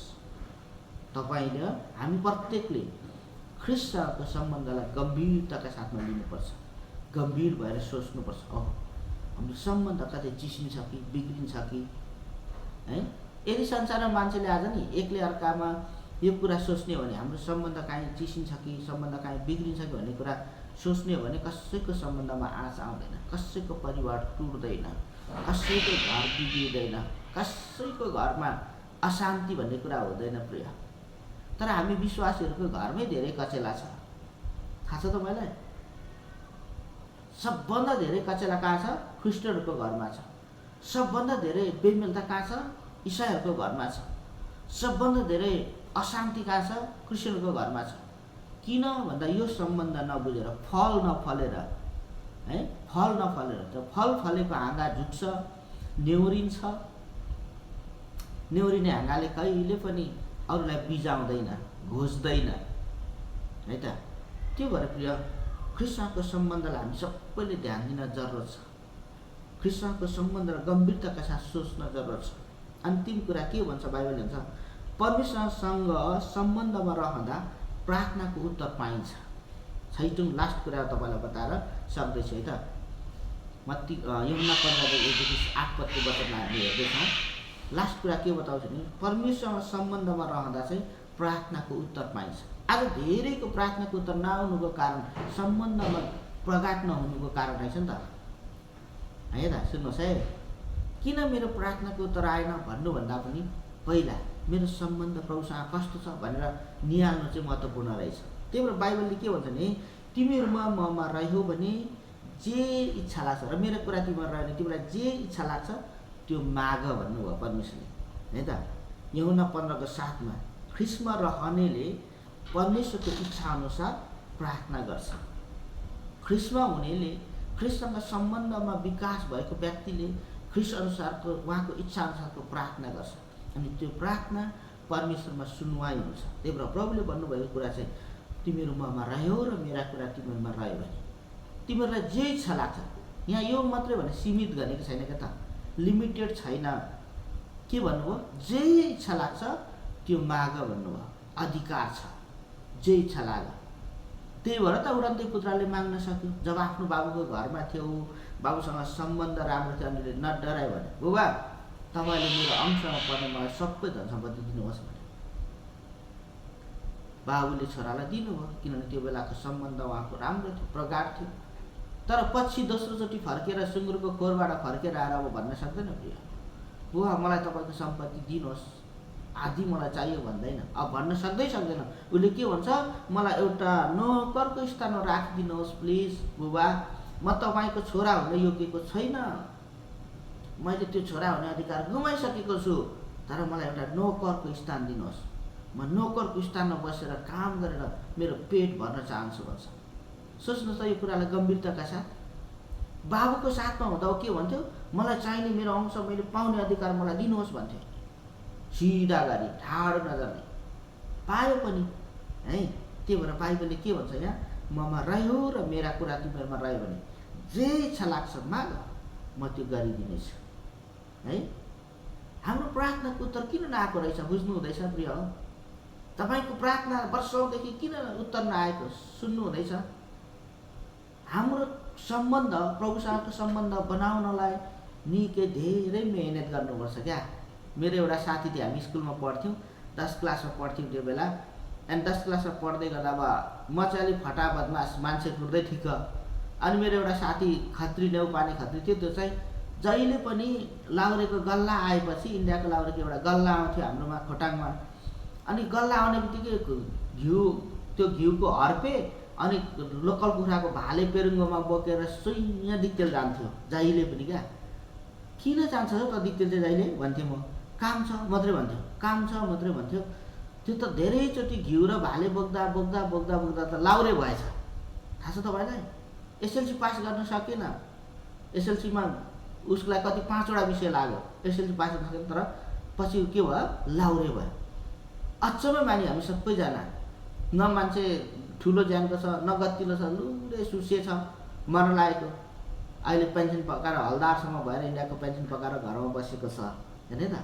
तपाईँले, हामी प्रत्येकले ख्रिस्टसँगको सम्बन्धलाई गम्भीरताका साथमा लिनुपर्छ। गम्भीर भएर सोच्नुपर्छ, हाम्रो सम्बन्ध कतै चिसिन्छ कि बिग्रिन्छ कि, है? यदि संसारमा मान्छेले आज नि एकले अर्कामा यो कुरा सोच्ने हो भने हाम्रो सम्बन्ध काहीँ चिसिन्छ कि, सम्बन्ध काहीँ बिग्रिन्छ कि भन्ने कुरा सोच्ने हो भने कसैको सम्बन्धमा आँच आउँदैन, कसैको परिवार टुट्दैन, कसैको घर बिग्रिँदैन, कसैको घरमा अशान्ति भन्ने कुरा हुँदैन प्रिय। तर हामी विश्वासीहरूको घरमै धेरै कचेला छ। थाहा छ तपाईँलाई? सबभन्दा धेरै कचेला कहाँ छ? ख्रिस्टहरूको घरमा छ। सबभन्दा धेरै बेमेलता कहाँ छ? इसाईहरूको घरमा छ। सबभन्दा धेरै अशान्ति कहाँ छ? क्रिस्चियनहरूको घरमा छ। किन भन्दा यो सम्बन्ध नबुझेर, फल नफलेर, है, फल नफलेर। त फल फलेको हाँगा झुक्छ, नेउरिन्छ। नेउरिने हाँगाले कहिले पनि अरूलाई बिजाउँदैन, घोज्दैन, है त। त्यो भएर प्रिय, ख्रिस्टसँगको सम्बन्धलाई हामी सबैले ध्यान दिन जरुरत छ। ख्रिस्टसँगको सम्बन्धलाई गम्भीरताका साथ सोच्न जरुरत छ। अन्तिम कुरा के भन्छ बाइबलले? भन्छ परमेश्वरसँग सम्बन्धमा रहँदा प्रार्थनाको उत्तर पाइन्छ। छैटौँ लास्ट कुरा तपाईँलाई बताएर सक्दैछु, है त। मत्ती यूहन्ना 15:1-8 वचनमा हामी हेर्दैछौँ। लास्ट कुरा के बताउँछ भने परमेश्वरसँग सम्बन्धमा रहँदा चाहिँ प्रार्थनाको उत्तर पाइन्छ। आज धेरैको प्रार्थनाको उत्तर नआउनुको कारण सम्बन्धमा प्रगाट नहुनुको कारण रहेछ नि त, है त। सुन्नुहोस् है, किन मेरो प्रार्थनाको उत्तर आएन भन्नुभन्दा पनि पहिला मेरो सम्बन्ध प्रभुसँग कस्तो छ भनेर निहाल्नु चाहिँ महत्त्वपूर्ण रहेछ। त्यही भएर बाइबलले के भन्छ भने तिमीहरूमा ममा रह्यौ भने जे इच्छा लाग्छ, र मेरो कुरा तिमीहरू रह्यो भने तिमीलाई जे इच्छा लाग्छ त्यो माग भन्नुभयो परमेश्वरले, है त। यूहन्ना 15:7 ख्रिस्टमा रहनेले परमेश्वरको इच्छा अनुसार प्रार्थना गर्छ। ख्रिस्टमा हुनेले, ख्रिस्टसँग सम्बन्धमा विकास भएको व्यक्तिले ख्रिस्ट अनुसारको, उहाँको इच्छा अनुसारको प्रार्थना गर्छ। अनि त्यो प्रार्थना परमेश्वरमा सुनवाई हुन्छ। त्यही भएर प्रभुले भन्नुभएको कुरा चाहिँ तिमीहरू ममा रह्यौ र मेरा कुरा तिमीहरूमा रह्यो भने तिमीहरूलाई जे इच्छा लाग्छ, यहाँ यो मात्रै भने सीमित गरेको छैन क्या त, लिमिटेड छैन। के भन्नुभयो? जे इच्छा लाग्छ त्यो माग भन्नुभयो, अधिकार छ, जे इच्छा लाग्यो। त्यही भएर त उडन्ते पुत्रले माग्न सक्यो। जब आफ्नो बाबुको घरमा थियो, बाबुसँग सम्बन्ध राम्रो थियो, अनि नडरायो भने बुबा तपाईँले मेरो अंशमा पर्ने मलाई सबै धन सम्पत्ति दिनुहोस् भने बाबुले छोरालाई दिनुभयो, किनभने त्यो बेलाको सम्बन्ध उहाँको राम्रो थियो, प्रगाढ थियो। तर पछि दोस्रोचोटि फर्केर सुँगुरको खोरबाट फर्केर आएर अब भन्न सक्दैन प्रिय, बुबा मलाई तपाईँको सम्पत्ति दिनुहोस्, आधी मलाई चाहियो भन्दैन, अब भन्न सक्दैन। उसले के भन्छ? मलाई एउटा नोकरको स्थानमा राखिदिनुहोस् प्लिज बुबा, म तपाईँको छोरा हुन योग्यको छैन, मैले त्यो छोरा हुने अधिकार गुमाइसकेको छु, तर मलाई एउटा नोकरको स्थान दिनुहोस्, म नोकरको स्थानमा बसेर काम गरेर मेरो पेट भर्न चाहन्छु भन्छ। सोच्नुहोस् त यो कुरालाई गम्भीरताका साथ। बाबुको साथमा हुँदा के भन्थ्यो? मलाई चाहिने मेरो अंश, मैले पाउने अधिकार मलाई दिनुहोस् भन्थ्यो। सिधा गरी ठाडो नजाने, पायो पनि, है। त्यही भएर बाइबलले के भन्छ यहाँ? ममा रह्यो र मेरा कुरा तिमीहरूमा रह्यो भने जे इच्छा लाग्छ माग, म त्यो गरिदिनेछु, है। हाम्रो प्रार्थनाको उत्तर किन नआएको रहेछ बुझ्नु हुँदैछ प्रिय? तपाईँको प्रार्थना वर्षौँदेखि किन उत्तर नआएको सुन्नु हुँदैछ? हाम्रो सम्बन्ध, प्रभुसँगको सम्बन्ध बनाउनलाई निकै धेरै मेहनत गर्नुपर्छ क्या। मेरो एउटा साथी थियो, हामी स्कुलमा पढ्थ्यौँ, 10 क्लासमा पढ्थ्यौँ त्यो बेला। अनि 10 क्लासमा पढ्दै गर्दा अब म चाहिँ अलिक फटा बदमास मान्छे कुर्दै ठिक। अनि मेरो एउटा साथी खत्री, नेउपाने खत्री थियो, त्यो चाहिँ जहिले पनि लाउरेको गल्ला आएपछि, इन्डियाको लाउरेको एउटा गल्ला आउँथ्यो हाम्रोमा खोटाङमा। अनि गल्ला आउने बित्तिकै त्यो घिउको हर्पे अनि लोकल कुखुराको भाले पेरुङ्गोमा बोकेर सुइँ दिक्तेल जान्थ्यो जहिले पनि क्या। किन जान्छ त दिक्तेल चाहिँ जहिले भन्थेँ म? काम छ मात्रै भन्थ्यो, काम छ मात्रै भन्थ्यो। त्यो त धेरैचोटि घिउ र भाले बोक्दा बोक्दा बोक्दा बोक्दा त लाउरे भएछ, थाहा छ तपाईँलाई? एसएलसी पास गर्न सकेन। एसएलसीमा उसलाई कति 5वटा विषय लाग्यो, एसएलसी पास गर्न सकेन, तर पछि के भयो? लाउरे भयो। अचम्मै मानि हामी सबैजना, न मान्छे ठुलो ज्यानको छ, न गतिलो छ, लुरे सुसे छ, मर्न लागेको। अहिले पेन्सन पकाएर हलदारसम्म भएर इन्डियाको पेन्सन पकाएर घरमा बसेको छ, हेर्ने त।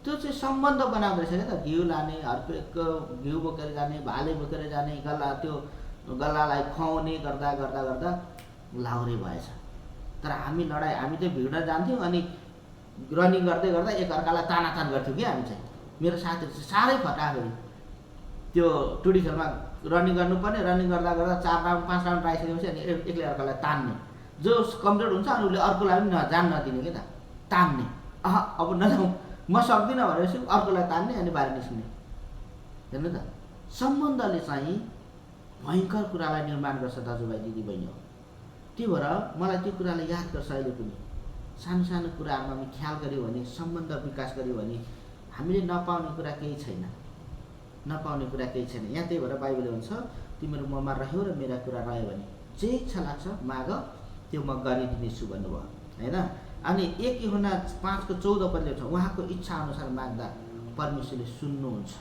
त्यो चाहिँ सम्बन्ध बनाउँदो रहेछ क्या त। घिउ लाने, हर्पेको घिउ बोकेर जाने, भाले बोकेर जाने, गल्ला, त्यो गल्लालाई खुवाउने गर्दा गर्दा गर्दा लाउरे भएछ। तर हामी त भिड्न जान्थ्यौँ, अनि रनिङ गर्दै गर्दा एकअर्कालाई तानातान गर्थ्यौँ क्या हामी चाहिँ। मेरो साथीहरू चाहिँ साह्रै फटाफट त्यो टुडी खेलमा रनिङ गर्नुपर्ने, रनिङ गर्दा गर्दा 4 राउन्ड 5 राउन्ड आइसकेपछि अनि एक्लै अर्कालाई तान्ने, जो कमजोर हुन्छ अनि उसले अर्कोलाई पनि जान नदिने क्या त, तान्ने। अब नजाउँ म सक्दिनँ भनेपछि अर्कोलाई तान्ने, अनि बाहिर निस्किने, हेर्नु त। सम्बन्धले चाहिँ भयङ्कर कुरालाई निर्माण गर्छ दाजुभाइ दिदीबहिनी हो। त्यो भएर मलाई त्यो कुरालाई याद गर्छ अहिले पनि। सानो सानो कुराहरूमा हामी ख्याल गऱ्यौँ भने, सम्बन्ध विकास गऱ्यौँ भने हामीले नपाउने कुरा केही छैन, नपाउने कुरा केही छैन। यहाँ त्यही भएर बाइबलले भन्छ तिमीहरू ममा रह्यो र मेरा कुरा रह्यो भने जे इच्छा लाग्छ माग त्यो म गरिदिनेछु भन्नुभयो होइन। अनि 1 यूहन्ना 5:14 छ, उहाँको इच्छा अनुसार माग्दा परमेश्वरले सुन्नुहुन्छ।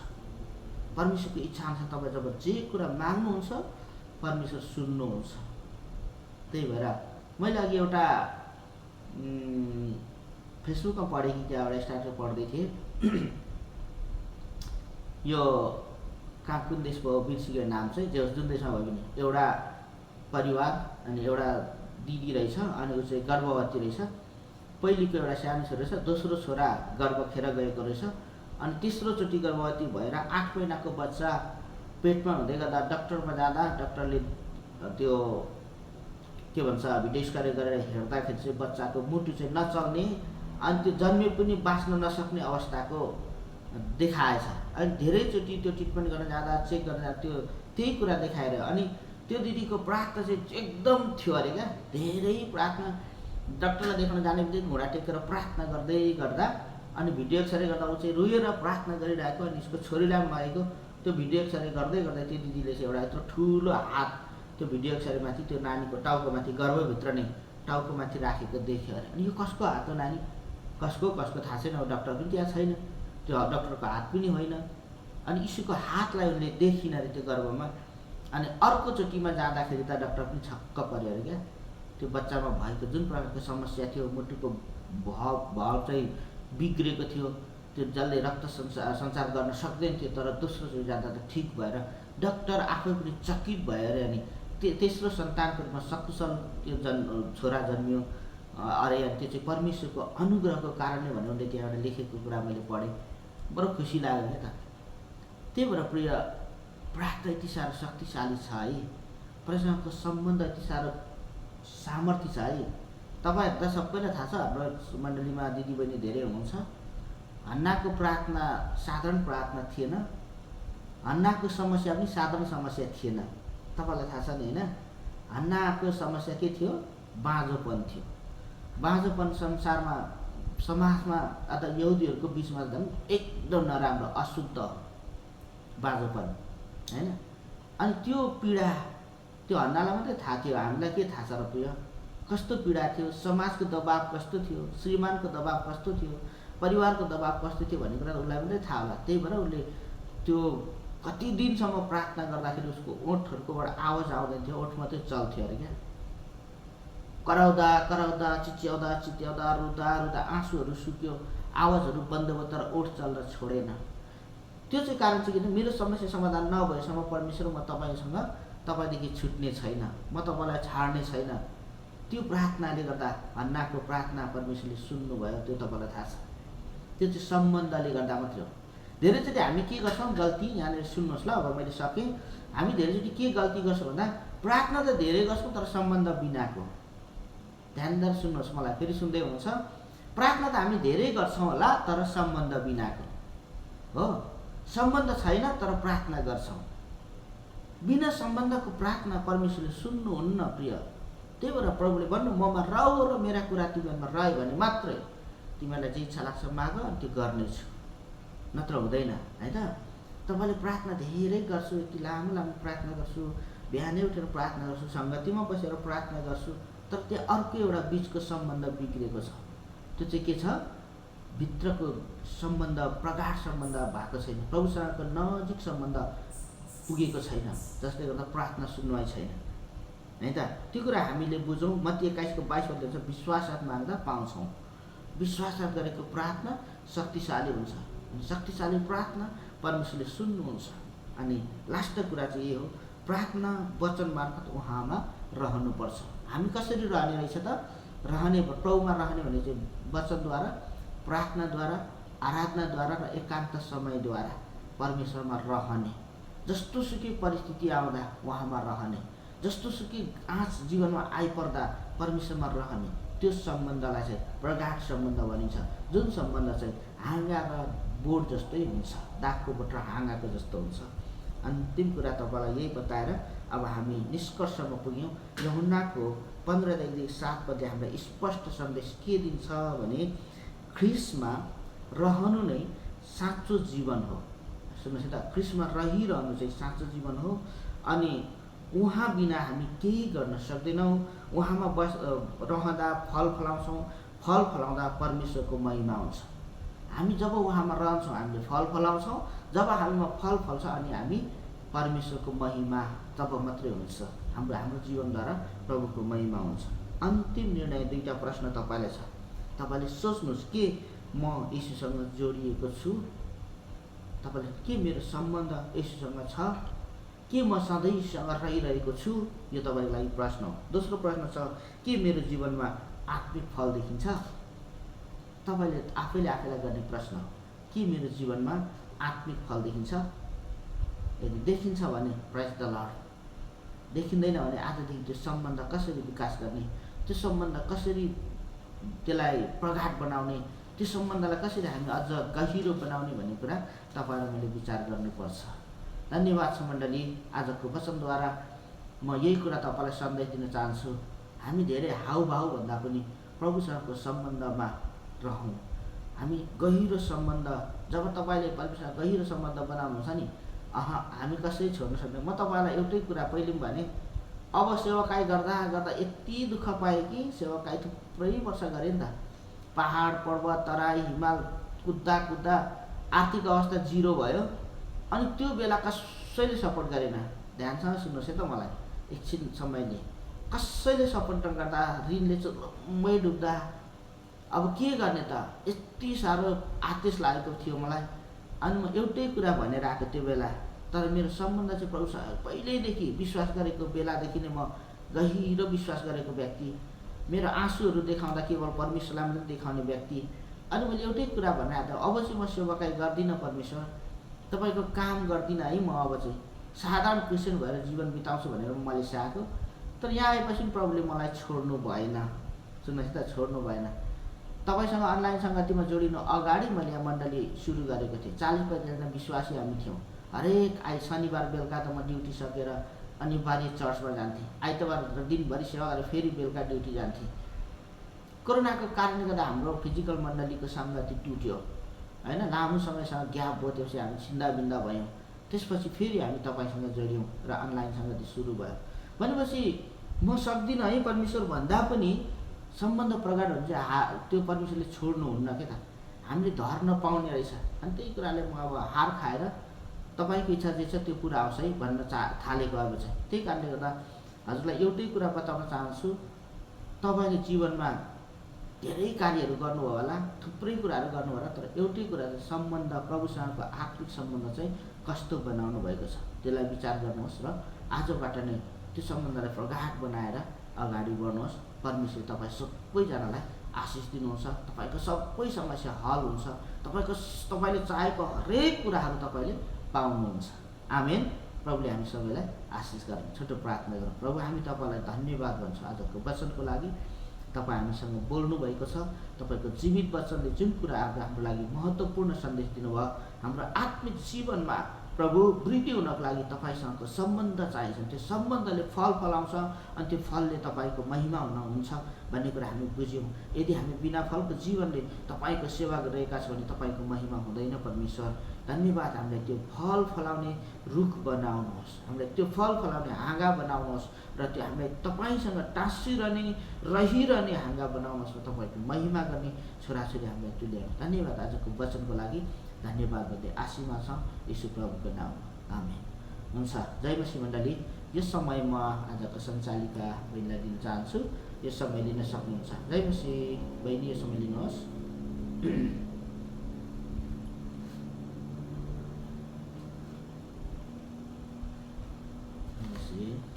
परमेश्वरको इच्छा अनुसार तपाईँ जब जे कुरा माग्नुहुन्छ परमेश्वर सुन्नुहुन्छ। त्यही भएर मैले अघि एउटा फेसबुकमा पढेँ कि क्या एउटा स्टाटस पढ्दै थिएँ। यो कहाँ कुन देश भयो बिर्सिगयो नाम चाहिँ, जे जुन देशमा भयो भने एउटा परिवार अनि एउटा दिदी रहेछ अनि ऊ चाहिँ गर्भवती रहेछ। पहिलेको एउटा सानो छोरा रहेछ, दोस्रो छोरा गर्भ खेर गएको रहेछ अनि तेस्रोचोटि गर्भवती भएर 8 महिनाको बच्चा पेटमा हुँदै गर्दा डक्टरमा जाँदा डक्टरले त्यो के भन्छ भिडियो स्क्यान गरेर हेर्दाखेरि चाहिँ बच्चाको मुटु चाहिँ नचल्ने अनि त्यो जन्मे पनि बाँच्न नसक्ने अवस्थाको देखाएछ। अनि धेरैचोटि त्यो ट्रिटमेन्ट गर्न जाँदा चेक गर्न जाँदा त्यही कुरा देखाएर अनि त्यो दिदीको प्रार्थना चाहिँ एकदम थियो अरे क्या, धेरै प्रार्थना। डक्टरलाई देखाउन जाने बित्तिकै घुँडा टेकेर प्रार्थना गर्दै गर्दा अनि भिडियो एक्सरे गर्दा ऊ चाहिँ रोएर प्रार्थना गरिरहेको अनि उसको छोरीलाई पनि लगेको। त्यो भिडियो एक्सरे गर्दै गर्दा त्यो दिदीले चाहिँ एउटा यत्रो ठुलो हात त्यो भिडियो एक्सरेमाथि त्यो नानीको टाउकोमाथि गर्भभित्र नै टाउकोमाथि राखेको देख्यो अरे। अनि यो कसको हात हो नानी, कसको थाहा छैन, डक्टर पनि त्यहाँ छैन, त्यो डक्टरको हात पनि होइन। अनि यीशुको हातलाई उनले देखिन अरे त्यो गर्भमा। अनि अर्कोचोटिमा जाँदाखेरि त डक्टर पनि छक्क पर्यो अरे क्या। त्यो बच्चामा भएको जुन प्रकारको समस्या थियो, मुटुको भाव चाहिँ बिग्रेको थियो, त्यो जसले रक्त सञ्चार गर्न सक्दैन थियो, तर दोस्रोचोटि जाँदा त ठिक भएर डक्टर आफै पनि चकित भयो अरे। अनि तेस्रो सन्तानको रूपमा सकुशल त्यो छोरा जन्मियो अरे। अनि त्यो चाहिँ परमेश्वरको अनुग्रहको कारणले भनेर उनले त्यहाँ एउटा लेखेको कुरा मैले पढेँ, बडो खुसी लाग्यो क्या त। त्यही भएर प्रिय, प्रार्थना यति साह्रो शक्तिशाली छ है, परमेश्वरको सम्बन्ध यति साह्रो सामर्थ्य छ है। तपाईँहरू त सबैलाई थाहा छ, हाम्रो मण्डलीमा दिदीबहिनी धेरै हुनुहुन्छ। हन्नाको प्रार्थना साधारण प्रार्थना थिएन, हन्नाको समस्या पनि साधारण समस्या थिएन। तपाईँलाई थाहा छ नि होइन, हन्नाको समस्या के थियो? बाँझोपन थियो। बाँझोपन संसारमा समाजमा अथवा यहुदीहरूको बिचमा झन् एकदम नराम्रो अशुद्ध बाँझोपन होइन। अनि त्यो पीडा त्यो हन्नालाई मात्रै थाहा थियो, हामीलाई के थाहा छ र प्रिय? कस्तो पीडा थियो, समाजको दबाब कस्तो थियो, श्रीमानको दबाब कस्तो थियो, परिवारको दबाब कस्तो थियो भन्ने कुरा उसलाई मात्रै थाहा होला। त्यही भएर उसले त्यो कति दिनसम्म प्रार्थना गर्दाखेरि उसको ओठहरूकोबाट आवाज आउँदैन थियो, ओठ मात्रै चल्थ्यो अरे क्या। कराउँदा कराउँदा चिच्याउँदा रुँदा आँसुहरू सुक्यो, आवाजहरू बन्द भयो, तर ओठ चल्न छोडेन। त्यो चाहिँ कारण चाहिँ किन? मेरो समस्या समाधान नभएसम्म परमेश्वर म तपाईँदेखि छुट्ने छैन, म तपाईँलाई छाड्ने छैन। त्यो प्रार्थनाले गर्दा हन्नाको प्रार्थना परमेश्वरले सुन्नुभयो, त्यो तपाईँलाई थाहा छ। त्यो चाहिँ सम्बन्धले गर्दा मात्रै हो। धेरैचोटि हामी के गर्छौँ गल्ती, यहाँनिर सुन्नुहोस् ल, अब मैले सकेँ। हामी धेरैचोटि के गल्ती गर्छौँ भन्दा प्रार्थना त धेरै गर्छौँ तर सम्बन्ध बिनाको। ध्यान दिएर सुन्नुहोस्, मलाई फेरि सुन्दै हुनुहुन्छ। प्रार्थना त हामी धेरै गर्छौँ होला तर सम्बन्ध बिनाको हो। सम्बन्ध छैन तर प्रार्थना गर्छौँ। बिना सम्बन्धको प्रार्थना परमेश्वरले सुन्नुहुन्न प्रिय। त्यही भएर प्रभुले भन्नु ममा रह्यो र मेरा कुरा तिमीहरूमा रह्यो भने मात्रै तिमीहरूलाई जे इच्छा लाग्छ माग अनि त्यो गर्नेछु, नत्र हुँदैन होइन। तपाईँले प्रार्थना धेरै गर्छु, यति लामो लामो प्रार्थना गर्छु, बिहानै उठेर प्रार्थना गर्छु, सङ्गतिमा बसेर प्रार्थना गर्छु, तर त्यो अर्को एउटा बिचको सम्बन्ध बिग्रेको छ। त्यो चाहिँ के छ? भित्रको सम्बन्ध, प्रगाढ सम्बन्ध भएको छैन, प्रभुसँगको नजिक सम्बन्ध पुगेको छैन, जसले गर्दा प्रार्थना सुन्नुवाई छैन है त। त्यो कुरा हामीले बुझौँ। मत्ती 21:22 भन्छ विश्वाससाथ माग्दा पाउँछौँ। विश्वाससाथ गरेको प्रार्थना शक्तिशाली हुन्छ। शक्तिशाली प्रार्थना परमेश्वरले सुन्नुहुन्छ। अनि लास्ट कुरा चाहिँ यो हो, प्रार्थना वचन मार्फत उहाँमा रहनुपर्छ। हामी कसरी रहने रहेछ त? रहने प्रभुमा रहने भने चाहिँ वचनद्वारा, प्रार्थनाद्वारा, आराधनाद्वारा र एकान्त समयद्वारा परमेश्वरमा रहने। जस्तो सुकै परिस्थिति आउँदा उहाँमा रहने, जस्तो सुकै आँच जीवनमा आइपर्दा परमेश्वरमा रहने, त्यो सम्बन्धलाई चाहिँ प्रगाढ सम्बन्ध भनिन्छ। जुन सम्बन्ध चाहिँ हाँगाका बोट जस्तै हुन्छ, दागको बोट र हाँगाको जस्तो हुन्छ। अन्तिम कुरा तपाईँलाई यही बताएर अब हामी निष्कर्षमा पुग्यौँ। यूहन्नाको 15 देखि 7 पदले हामीलाई स्पष्ट सन्देश के दिन्छ भने ख्रिस्टमा रहनु नै साँचो जीवन हो। सुन्नुहोस् त, ख्रिस्टमा रहिरहनु चाहिँ साँचो जीवन हो। अनि उहाँ बिना हामी केही गर्न सक्दैनौँ। उहाँमा रहँदा फल फलाउँछौँ, फल फलाउँदा परमेश्वरको महिमा हुन्छ। हामी जब उहाँमा रहन्छौँ हामीले फल फलाउँछौँ, जब हामीमा फल फल्छ अनि हामी परमेश्वरको महिमा तब मात्रै हुन्छ। हाम्रो जीवनद्वारा प्रभुको महिमा हुन्छ। अन्तिम निर्णय 2टा प्रश्न तपाईँलाई छ। तपाईँले सोच्नुहोस् के म येशूसँग जोडिएको छु? तपाईँले के मेरो सम्बन्ध येशूसँग छ? के म सधैँसँग रहिरहेको छु? यो तपाईँको लागि प्रश्न हो। दोस्रो प्रश्न छ, के मेरो जीवनमा आत्मिक फल देखिन्छ? तपाईँले आफैलाई गर्ने प्रश्न हो, के मेरो जीवनमा आत्मिक फल देखिन्छ? यदि देखिन्छ भने प्रेज द लर्ड, देखिँदैन भने आजदेखि त्यो सम्बन्ध कसरी विकास गर्ने, त्यो सम्बन्ध कसरी त्यसलाई प्रगाढ बनाउने, त्यो सम्बन्धलाई कसरी हामी अझ गहिरो बनाउने भन्ने कुरा तपाईँलाई मैले विचार गर्नुपर्छ। धन्यवाद छ मण्डली, आजको वचनद्वारा म यही कुरा तपाईँलाई सन्देश दिन चाहन्छु। हामी धेरै हाउभाउ भन्दा पनि प्रभुसँगको सम्बन्धमा रहौँ। हामी गहिरो सम्बन्ध, जब तपाईँले परमेश्वरसँग गहिरो सम्बन्ध बनाउनुहुन्छ नि, हामी कसरी छोड्न सक्दैन। म तपाईँलाई एउटै कुरा पहिले पनि भने, अब सेवाकाई गर्दा गर्दा यति दुःख पाएँ कि सेवाकाई थुप्रै वर्ष गरेँ नि त। पहाड पर्वत तराई हिमाल कुद्दा कुद्दा आर्थिक अवस्था 0 भयो। अनि त्यो बेला कसैले सपोर्ट गरेन। ध्यानसँग सुन्नुहोस् है त, मलाई एकछिन समयले कसैले सपोर्ट नगर्दा, ऋणले चुल्लुम्मै डुब्दा अब के गर्ने त, यति साह्रो आदेश लागेको थियो मलाई। अनि म एउटै कुरा भनेर आएको त्यो बेला, तर मेरो सम्बन्ध चाहिँ प्रभुसँग पहिल्यैदेखि विश्वास गरेको बेलादेखि नै म गहिरो विश्वास गरेको व्यक्ति। मेरो आँसुहरू देखाउँदा केवल परमेश्वरलाई मात्रै देखाउने व्यक्ति। अनि मैले एउटै कुरा भनेर आएको, अब चाहिँ म सेवाकाई गर्दिनँ परमेश्वर, तपाईँको काम गर्दिनँ है, म अब चाहिँ साधारण क्रिस्चियन भएर जीवन बिताउँछु भनेर म मलेसिया आएको। तर यहाँ आएपछि प्रभुले मलाई छोड्नु भएन। सुन्नुहोस् त, छोड्नु भएन। तपाईँसँग अनलाइन सङ्गतिमा जोडिनु अगाडि मैले यहाँ मण्डली सुरु गरेको थिएँ। 40-50 जना विश्वासी हामी थियौँ। हरेक शनिबार बेलुका त म ड्युटी सकेर अनिवार्य चर्चमा जान्थेँ। आइतबार दिनभरि सेवा गरेर फेरि बेलुका ड्युटी जान्थेँ। कोरोनाको कारणले गर्दा हाम्रो फिजिकल मण्डलीको सङ्गति टुट्यो होइन। लामो समयसँग ग्याप भयो, त्यसपछि हामी छिन्दाबिन्दा भयौँ। त्यसपछि फेरि हामी तपाईँसँग जोड्यौँ र अनलाइन सङ्गति सुरु भयो। भनेपछि म सक्दिनँ है परमेश्वर भन्दा पनि सम्बन्ध प्रगाढ हुन्छ। त्यो परमेश्वरले छोड्नुहुन्न के त, हामीले धर्न पाउने रहेछ। अनि त्यही कुराले म अब हार खाएर तपाईँको इच्छा जे छ त्यो पुरा आओस् है भन्न थालेको अब चाहिँ। त्यही कारणले गर्दा हजुरलाई एउटै कुरा बताउन चाहन्छु, तपाईँले जीवनमा धेरै कार्यहरू गर्नुभयो होला, थुप्रै कुराहरू गर्नु होला, तर एउटै कुरा चाहिँ सम्बन्ध, प्रभुसँगको आत्मिक सम्बन्ध चाहिँ कस्तो बनाउनु भएको छ त्यसलाई विचार गर्नुहोस् र आजबाट नै त्यो सम्बन्धलाई प्रगाढ बनाएर अगाडि बढ्नुहोस्। परमेश्वर तपाईँ सबैजनालाई आशिष दिनुहुन्छ। तपाईँको सबै समस्या हल हुन्छ। तपाईँले चाहेको हरेक कुराहरू तपाईँले पाउनुहुन्छ। आमेन। प्रभुले हामी सबैलाई आशिष गरौँ। छोटो प्रार्थना गरौँ। प्रभु, हामी तपाईँलाई धन्यवाद भन्छौँ आजको वचनको लागि। तपाईँ हामीसँग बोल्नुभएको छ। तपाईँको जीवित वचनले जुन कुराहरू हाम्रो लागि महत्त्वपूर्ण सन्देश दिनुभयो, हाम्रो आत्मिक जीवनमा प्रभु वृद्धि हुनको लागि तपाईँसँगको सम्बन्ध चाहिन्छ। त्यो सम्बन्धले फल फलाउँछ अनि त्यो फलले तपाईँको महिमा हुन्छ भन्ने कुरा हामी बुझ्यौँ। यदि हामी बिना फलको जीवनले तपाईँको सेवा गरिरहेका छौँ भने तपाईँको महिमा हुँदैन। परमेश्वर धन्यवाद, हामीलाई त्यो फल फलाउने रुख बनाउनुहोस्, हामीलाई त्यो फल फलाउने हाँगा बनाउनुहोस् र त्यो हामीलाई तपाईँसँग टाँसिरहने रहिरहने हाँगा बनाउनुहोस् र तपाईँको महिमा गर्ने छोराछोरी हामीलाई तुल्याउनु। धन्यवाद आजको वचनको लागि। धन्यवाद भन्दै आशीमा छ यीशु प्रभुको नाममा। आमेन। हुन्छ। जय मसीह मण्डली। यस समय म आजको सञ्चालिका बहिनीलाई दिन चाहन्छु। यो समय लिन सक्नुहुन्छ। जय मसीह। बहिनी यो समय लिनुहोस्। मसीह